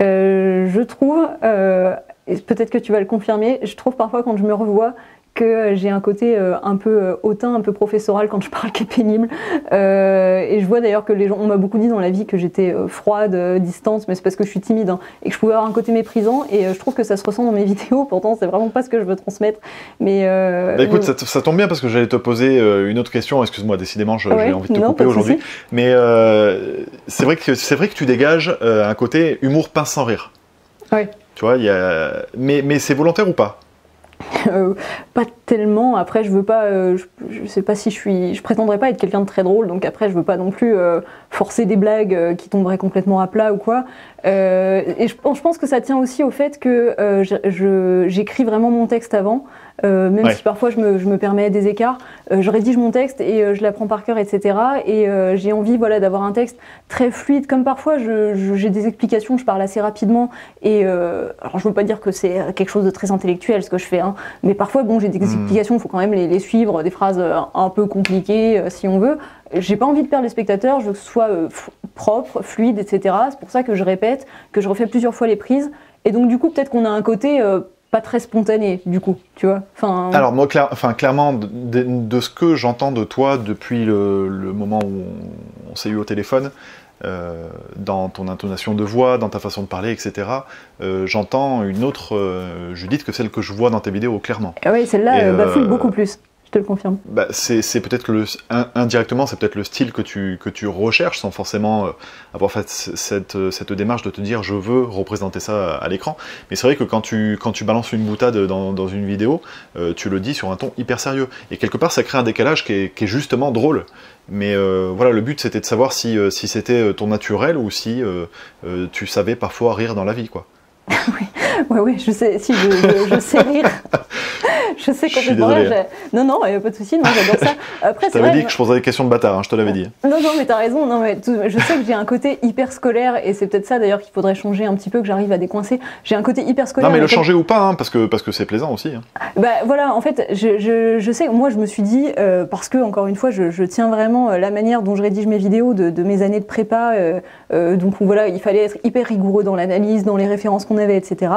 Je trouve, et peut-être que tu vas le confirmer, je trouve parfois quand je me revois que j'ai un côté un peu hautain, un peu professoral quand je parle qui est pénible. Et je vois d'ailleurs que les gens, on m'a beaucoup dit dans la vie que j'étais froide, distante, mais c'est parce que je suis timide, hein, et que je pouvais avoir un côté méprisant, et je trouve que ça se ressent dans mes vidéos, pourtant c'est vraiment pas ce que je veux transmettre. Mais bah écoute, ça tombe bien parce que j'allais te poser une autre question, excuse-moi, décidément j'ai envie de te couper aujourd'hui, mais c'est vrai que tu dégages un côté humour pince sans rire. Ouais. Tu vois, mais c'est volontaire ou pas? Pas tellement. Après, je veux pas. Je sais pas si je prétendrais pas être quelqu'un de très drôle. Donc après, je veux pas non plus forcer des blagues qui tomberaient complètement à plat ou quoi. Et je pense que ça tient aussi au fait que j'écris vraiment mon texte avant. Même si parfois je me permets des écarts, je rédige mon texte et je l'apprends par cœur, etc. Et j'ai envie d'avoir un texte très fluide, comme parfois j'ai des explications, je parle assez rapidement. Et alors je veux pas dire que c'est quelque chose de très intellectuel ce que je fais, hein, mais parfois j'ai des explications, il faut quand même les suivre, des phrases un peu compliquées si on veut. J'ai pas envie de perdre les spectateurs, je veux que ce soit propre, fluide, etc. C'est pour ça que je répète, que je refais plusieurs fois les prises. Et donc du coup peut-être qu'on a un côté pas très spontané, du coup, tu vois. Alors moi, clairement, de ce que j'entends de toi depuis le moment où on s'est eu au téléphone, dans ton intonation de voix, dans ta façon de parler, etc., j'entends une autre Judith que celle que je vois dans tes vidéos, clairement. Ah oui, celle-là bafouille beaucoup plus. Je te le confirme. C'est peut-être que indirectement, c'est peut-être le style que tu recherches sans forcément avoir fait cette démarche de te dire je veux représenter ça à l'écran. Mais c'est vrai que quand tu balances une boutade dans une vidéo, tu le dis sur un ton hyper sérieux. Et quelque part, ça crée un décalage qui est justement drôle. Mais voilà, le but c'était de savoir si c'était ton naturel ou si tu savais parfois rire dans la vie, quoi. Oui, je sais, si je sais rire. Je sais complètement rire. Non, il n'y a pas de souci, non, j'adore ça. Après, je t'avais dit que je posais des questions de bâtard, hein, je te l'avais dit. Non, mais t'as raison. Non, mais je sais que j'ai un côté hyper scolaire et c'est peut-être ça d'ailleurs qu'il faudrait changer un petit peu, que j'arrive à décoincer. J'ai un côté hyper scolaire. Non, mais le changer ou pas, hein, parce que c'est plaisant aussi. Hein. Voilà, en fait, je sais, moi je me suis dit, parce que encore une fois, je tiens vraiment la manière dont je rédige mes vidéos de mes années de prépa, donc voilà, il fallait être hyper rigoureux dans l'analyse, dans les références qu'on avait, etc.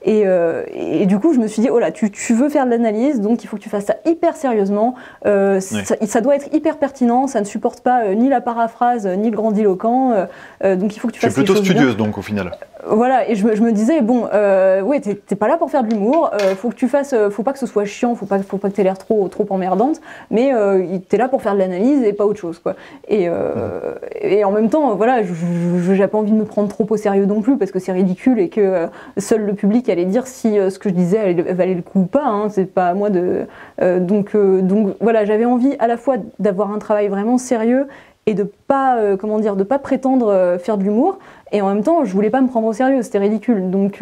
Et du coup, je me suis dit, oh là, tu veux faire de l'analyse, donc il faut que tu fasses ça hyper sérieusement. Ça doit être hyper pertinent, ça ne supporte pas ni la paraphrase, ni le grandiloquent. Donc il faut que tu fasses les choses bien. Tu es plutôt studieuse, donc, au final. Voilà, et je me disais, bon, ouais, t'es pas là pour faire de l'humour, faut que tu fasses, faut pas que ce soit chiant, faut pas que t'aies l'air trop emmerdante, mais t'es là pour faire de l'analyse et pas autre chose, quoi. Et en même temps, voilà, j'ai pas envie de me prendre trop au sérieux non plus, parce que c'est ridicule et que seul le public allait dire si ce que je disais valait le coup ou pas, hein, c'est pas à moi de... Donc voilà, j'avais envie à la fois d'avoir un travail vraiment sérieux, et de pas de pas prétendre faire de l'humour, et en même temps je voulais pas me prendre au sérieux, c'était ridicule. Donc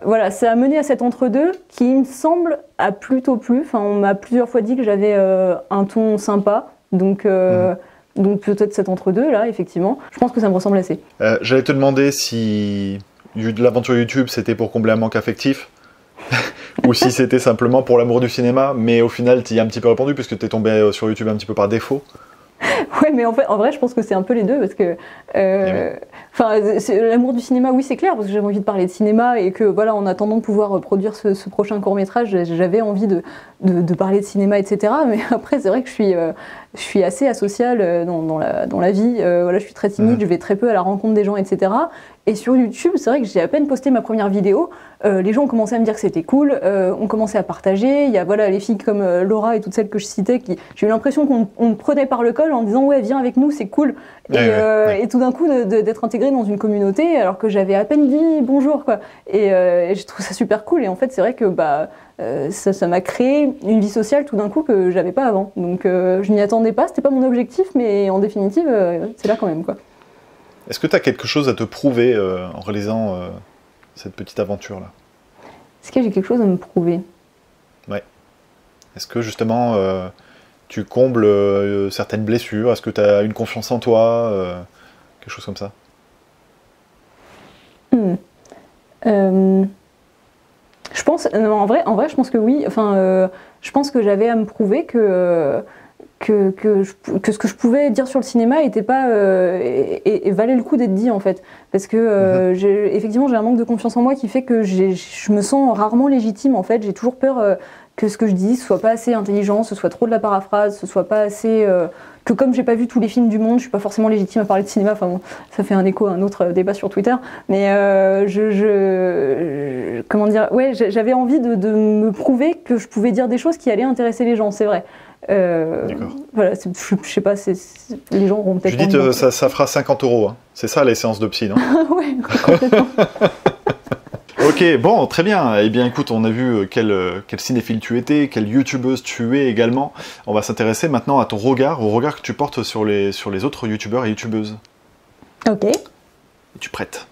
voilà, ça a mené à cet entre-deux qui, il me semble, a plutôt plu. Enfin, on m'a plusieurs fois dit que j'avais un ton sympa, donc peut-être cet entre-deux là, effectivement, je pense que ça me ressemble assez. J'allais te demander si l'aventure YouTube c'était pour combler un manque affectif ou si c'était simplement pour l'amour du cinéma, mais au final tu y as un petit peu répondu puisque tu es tombé sur YouTube un petit peu par défaut. Ouais, mais en vrai, je pense que c'est un peu les deux, parce que l'amour du cinéma, oui, c'est clair, parce que j'avais envie de parler de cinéma et que voilà, en attendant de pouvoir produire ce prochain court-métrage, j'avais envie de parler de cinéma, etc. Mais après, c'est vrai que je suis assez asociale dans la vie. Voilà, je suis très timide, je vais très peu à la rencontre des gens, etc. Et sur YouTube, c'est vrai que j'ai à peine posté ma première vidéo, les gens ont commencé à me dire que c'était cool, ont commencé à partager. Il y a les filles comme Laura et toutes celles que je citais, j'ai eu l'impression qu'on me prenait par le col en disant ouais, viens avec nous, c'est cool. Et tout d'un coup d'être intégrée dans une communauté alors que j'avais à peine dit bonjour, quoi. Et je trouve ça super cool. Et en fait, c'est vrai que ça m'a créé une vie sociale tout d'un coup que j'avais pas avant. Donc je m'y attendais pas, c'était pas mon objectif, mais en définitive, c'est là quand même, quoi. Est-ce que tu as quelque chose à te prouver en réalisant cette petite aventure-là? Est-ce que j'ai quelque chose à me prouver? Ouais. Est-ce que justement tu combles certaines blessures? Est-ce que tu as une confiance en toi? Quelque chose comme ça? Je pense, en vrai, je pense que oui. Enfin, je pense que j'avais à me prouver que ce que je pouvais dire sur le cinéma était pas et valait le coup d'être dit, en fait, parce que effectivement j'ai un manque de confiance en moi qui fait que je me sens rarement légitime, en fait. J'ai toujours peur que ce que je dis soit pas assez intelligent, ce soit trop de la paraphrase, ce soit pas assez que comme j'ai pas vu tous les films du monde, je suis pas forcément légitime à parler de cinéma. Enfin bon, ça fait un écho à un autre débat sur Twitter, mais comment dire, ouais, j'avais envie de me prouver que je pouvais dire des choses qui allaient intéresser les gens, c'est vrai. Voilà, je sais pas, les gens auront peut-être... Judith, ça fera 50 €, hein. C'est ça les séances de psy, non? Ouais, complètement. Ok, bon, très bien. Eh bien, écoute, on a vu quel cinéphile tu étais, quelle youtubeuse tu es également. On va s'intéresser maintenant à ton regard, au regard que tu portes sur les autres youtubeurs et youtubeuses. Ok. Es-tu prête?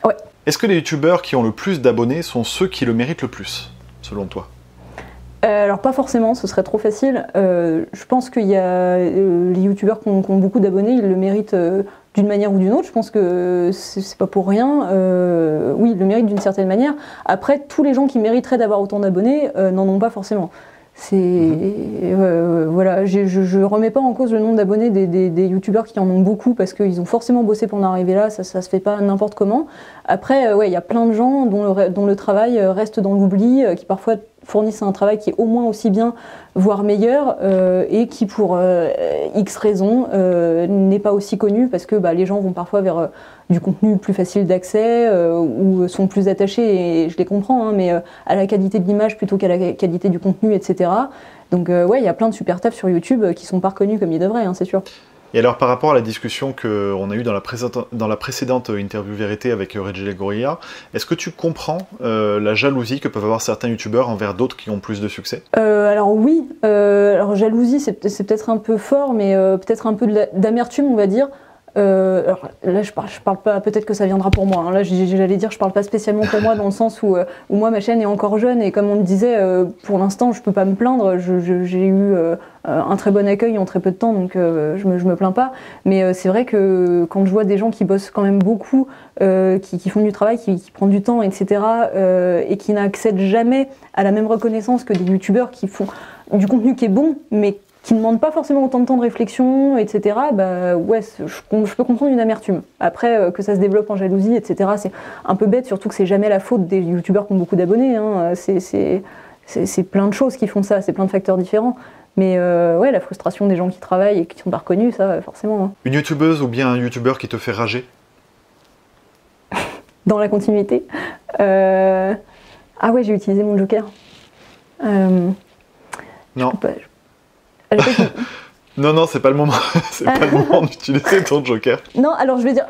Ouais. Est-ce que les youtubeurs qui ont le plus d'abonnés sont ceux qui le méritent le plus, selon toi? Alors pas forcément, ce serait trop facile. Je pense qu'il y a les youtubeurs qui ont beaucoup d'abonnés, ils le méritent d'une manière ou d'une autre. Je pense que c'est pas pour rien. Oui, ils le méritent d'une certaine manière. Après, tous les gens qui mériteraient d'avoir autant d'abonnés n'en ont pas forcément. Voilà, je remets pas en cause le nombre d'abonnés des youtubeurs qui en ont beaucoup parce qu'ils ont forcément bossé pour en arriver là, ça se fait pas n'importe comment. Après, ouais, il y a plein de gens dont le travail reste dans l'oubli, qui parfois fournissent un travail qui est au moins aussi bien, voire meilleur, et qui pour X raisons n'est pas aussi connu parce que les gens vont parfois vers du contenu plus facile d'accès ou sont plus attachés, et je les comprends, hein, mais à la qualité de l'image plutôt qu'à la qualité du contenu, etc. Donc ouais, il y a plein de super tafs sur YouTube qui sont pas reconnus comme ils devraient, hein, c'est sûr. Et alors, par rapport à la discussion qu'on a eue dans la précédente interview vérité avec Reggie Gorilla, est-ce que tu comprends la jalousie que peuvent avoir certains youtubeurs envers d'autres qui ont plus de succès? Alors oui, alors jalousie c'est peut-être un peu fort, mais peut-être un peu d'amertume, on va dire. Alors là je parle pas, peut-être que ça viendra pour moi, hein. Là j'allais dire je parle pas spécialement pour moi dans le sens où moi ma chaîne est encore jeune et comme on le disait, pour l'instant je peux pas me plaindre, j'ai eu un très bon accueil en très peu de temps, donc je me plains pas, mais c'est vrai que quand je vois des gens qui bossent quand même beaucoup, qui font du travail, qui prennent du temps, etc., et qui n'accèdent jamais à la même reconnaissance que des youtubeurs qui font du contenu qui est bon mais qui ne demandent pas forcément autant de temps de réflexion, etc., ouais, je peux comprendre une amertume. Après, que ça se développe en jalousie, etc., c'est un peu bête, surtout que c'est jamais la faute des youtubeurs qui ont beaucoup d'abonnés, hein. C'est plein de choses qui font ça, c'est plein de facteurs différents. Mais ouais, la frustration des gens qui travaillent et qui sont pas reconnus, ça, forcément. Hein. Une youtubeuse ou bien un youtubeur qui te fait rager? Dans la continuité. Ah ouais, j'ai utilisé mon joker. Non. Non, c'est pas le moment. C'est pas le moment d'utiliser ton joker. Non, alors je vais dire.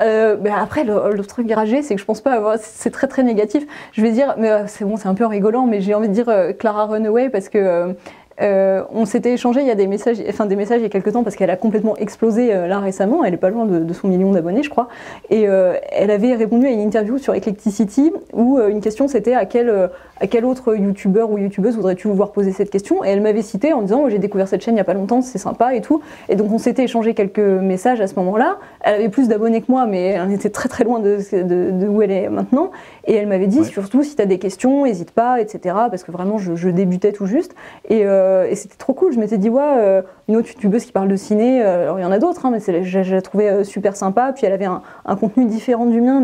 Après, le truc ragé, c'est que je pense pas avoir. C'est très très négatif. Je vais dire, mais c'est bon, c'est un peu rigolant, mais j'ai envie de dire Clara Runaway parce que. On s'était échangé il y a des messages il y a quelques temps parce qu'elle a complètement explosé là récemment, elle est pas loin de son million d'abonnés je crois, et elle avait répondu à une interview sur Eclecticity où une question c'était à quel autre youtubeur ou youtubeuse voudrais-tu voir poser cette question, et elle m'avait cité en disant j'ai découvert cette chaîne il y a pas longtemps, c'est sympa et tout, et donc on s'était échangé quelques messages à ce moment-là. Elle avait plus d'abonnés que moi mais elle était très très loin de où elle est maintenant, et elle m'avait dit surtout si tu as des questions n'hésite pas, etc., parce que vraiment je débutais tout juste, et c'était trop cool. Je m'étais dit, une autre youtubeuse qui parle de ciné, alors il y en a d'autres, hein, mais je la trouvais super sympa. Puis elle avait un contenu différent du mien,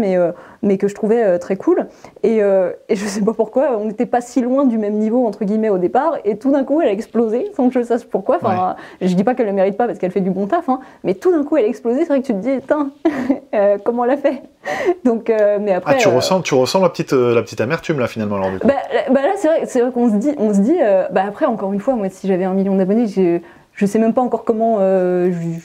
mais que je trouvais très cool. Et je sais pas pourquoi, on n'était pas si loin du même niveau, entre guillemets, au départ. Et tout d'un coup, elle a explosé, sans que je sache pourquoi. Enfin, je dis pas qu'elle le mérite pas parce qu'elle fait du bon taf, hein, mais tout d'un coup, elle a explosé. C'est vrai que tu te dis, putain, comment elle a fait? Donc, mais après. Tu ressens la petite amertume là finalement alors du coup. Là c'est vrai qu'on se dit, après encore une fois, moi si j'avais 1 million d'abonnés, je sais même pas encore comment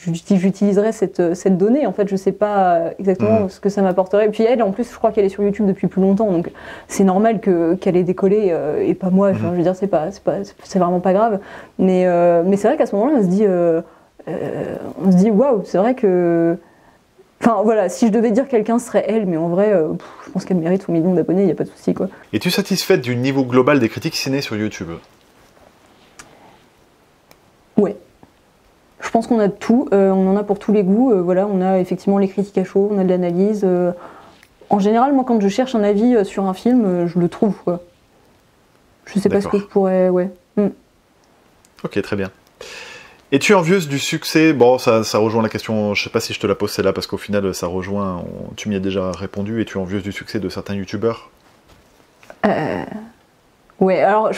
j'utiliserais cette donnée. En fait, je sais pas exactement ce que ça m'apporterait. Et puis elle, en plus, je crois qu'elle est sur YouTube depuis plus longtemps, donc c'est normal qu'elle ait décollé et pas moi. Enfin, je veux dire, c'est vraiment pas grave. Mais c'est vrai qu'à ce moment-là, on se dit, waouh, c'est vrai que. Enfin voilà, si je devais dire quelqu'un, ce serait elle, mais en vrai, je pense qu'elle mérite son million d'abonnés, il n'y a pas de souci, quoi. Es-tu satisfaite du niveau global des critiques ciné sur YouTube? Ouais. Je pense qu'on a de tout, on en a pour tous les goûts. Voilà, on a effectivement les critiques à chaud, on a de l'analyse. En général, moi, quand je cherche un avis sur un film, je le trouve, quoi. Je sais pas ce que je pourrais... Ouais. Ok, très bien. Es-tu envieuse du succès? Bon, ça rejoint la question, je sais pas si je te la pose celle-là, parce qu'au final, ça rejoint, tu m'y as déjà répondu. Es-tu envieuse du succès de certains youtubeurs? Ouais, alors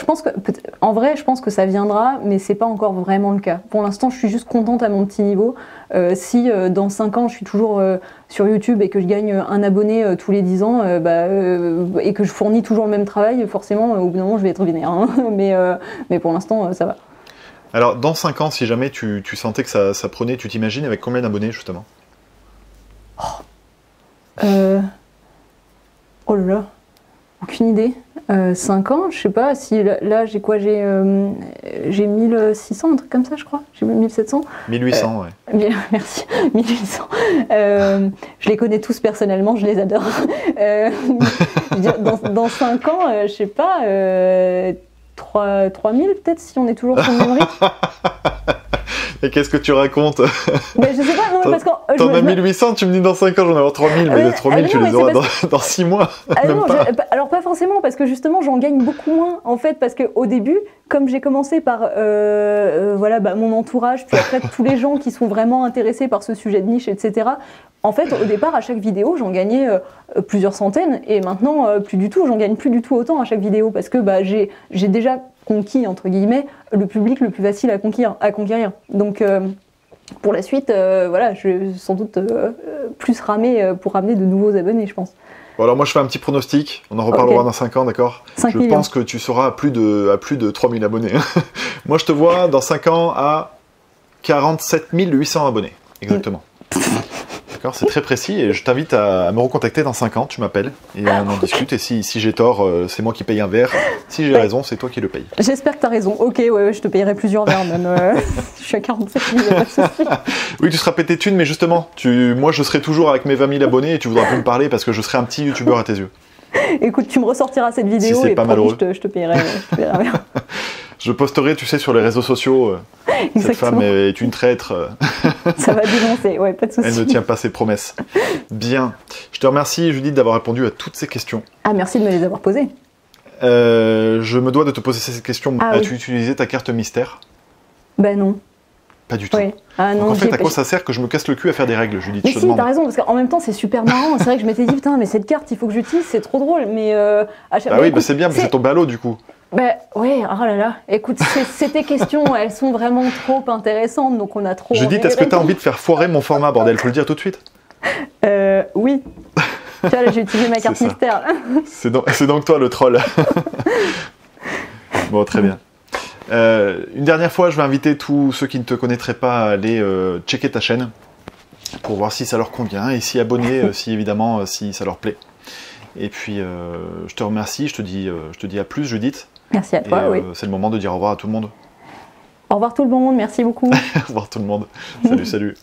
en vrai, je pense que ça viendra, mais c'est pas encore vraiment le cas. Pour l'instant, je suis juste contente à mon petit niveau. Si dans 5 ans, je suis toujours sur YouTube et que je gagne un abonné tous les 10 ans, et que je fournis toujours le même travail, forcément, au bout d'un moment, je vais être vénère. Hein. Mais pour l'instant, ça va. Alors, dans 5 ans, si jamais tu sentais que ça prenait, tu t'imagines avec combien d'abonnés, justement? Oh là là. Aucune idée. 5 ans, je sais pas si là j'ai quoi, j'ai 1600, un truc comme ça je crois, j'ai 1700. 1800, ouais. Merci, 1800. Je les connais tous personnellement, je les adore. Je veux dire, dans 5 ans, je sais pas, 3000 peut-être si on est toujours sur le numérique. Et qu'est-ce que tu racontes? Mais je sais pas, non, mais parce que. T'en as 1800, tu me dis dans 5 ans, j'en ai avoir 3000, mais les 3000, tu les auras dans 6 mois. Non, alors pas forcément, parce que justement, j'en gagne beaucoup moins, en fait, parce qu'au début, comme j'ai commencé par voilà, mon entourage, puis après tous les gens qui sont vraiment intéressés par ce sujet de niche, etc., en fait, au départ, à chaque vidéo, j'en gagnais plusieurs centaines, et maintenant, plus du tout, j'en gagne plus du tout autant à chaque vidéo, parce que j'ai déjà conquis, entre guillemets, le public le plus facile à conquérir. Donc, pour la suite, voilà, je vais sans doute plus ramer pour ramener de nouveaux abonnés, je pense. Bon, alors moi, je fais un petit pronostic. On en reparlera dans 5 ans, d'accord? Je pense que tu seras à plus de 3000 abonnés. Moi, je te vois dans 5 ans à 47 800 abonnés, exactement. D'accord, c'est très précis et je t'invite à me recontacter dans 5 ans, tu m'appelles et on en discute et si j'ai tort, c'est moi qui paye un verre, si j'ai raison, c'est toi qui le payes. J'espère que tu as raison, ok, ouais, je te payerai plusieurs verres même, je suis à 47 000, pas de souci. Oui, tu seras pété de thunes, mais justement, moi je serai toujours avec mes 20 000 abonnés et tu voudras plus me parler parce que je serai un petit youtubeur à tes yeux. Écoute, tu me ressortiras cette vidéo si et promis, je te payerai un verre. Je posterai, tu sais, sur les réseaux sociaux, cette femme est une traître. Ça va dénoncer, ouais, pas de souci. Elle ne tient pas ses promesses. Bien. Je te remercie, Judith, d'avoir répondu à toutes ces questions. Ah, merci de me les avoir posées. Je me dois de te poser cette question. As-tu utilisé ta carte mystère? Ben non. Pas du tout. Oui. Ah, non, donc en fait, à quoi ça sert que je me casse le cul à faire des règles, Judith? Mais si, t'as raison, parce qu'en même temps, c'est super marrant. C'est vrai que je m'étais dit, putain, mais cette carte, il faut que j'utilise, c'est trop drôle. Mais à chaque... Ah oui, c'est bien, c'est tombé à l'eau du coup. Ben ouais, oh là là. Écoute, tes questions, elles sont vraiment trop intéressantes, donc on a trop... Judith, est-ce que t'as envie de faire foirer mon format, bordel? Faut le dire tout de suite. Oui. Tu vois, là, j'ai utilisé ma carte mystère. C'est donc toi le troll. Bon, très bien. Une dernière fois, je vais inviter tous ceux qui ne te connaîtraient pas à aller checker ta chaîne pour voir si ça leur convient et s'y abonner, si évidemment, si ça leur plaît. Et puis, je te remercie, je te dis à plus, Judith. Merci à toi, oui. C'est le moment de dire au revoir à tout le monde. Au revoir tout le monde, merci beaucoup. Au revoir tout le monde. Salut, salut.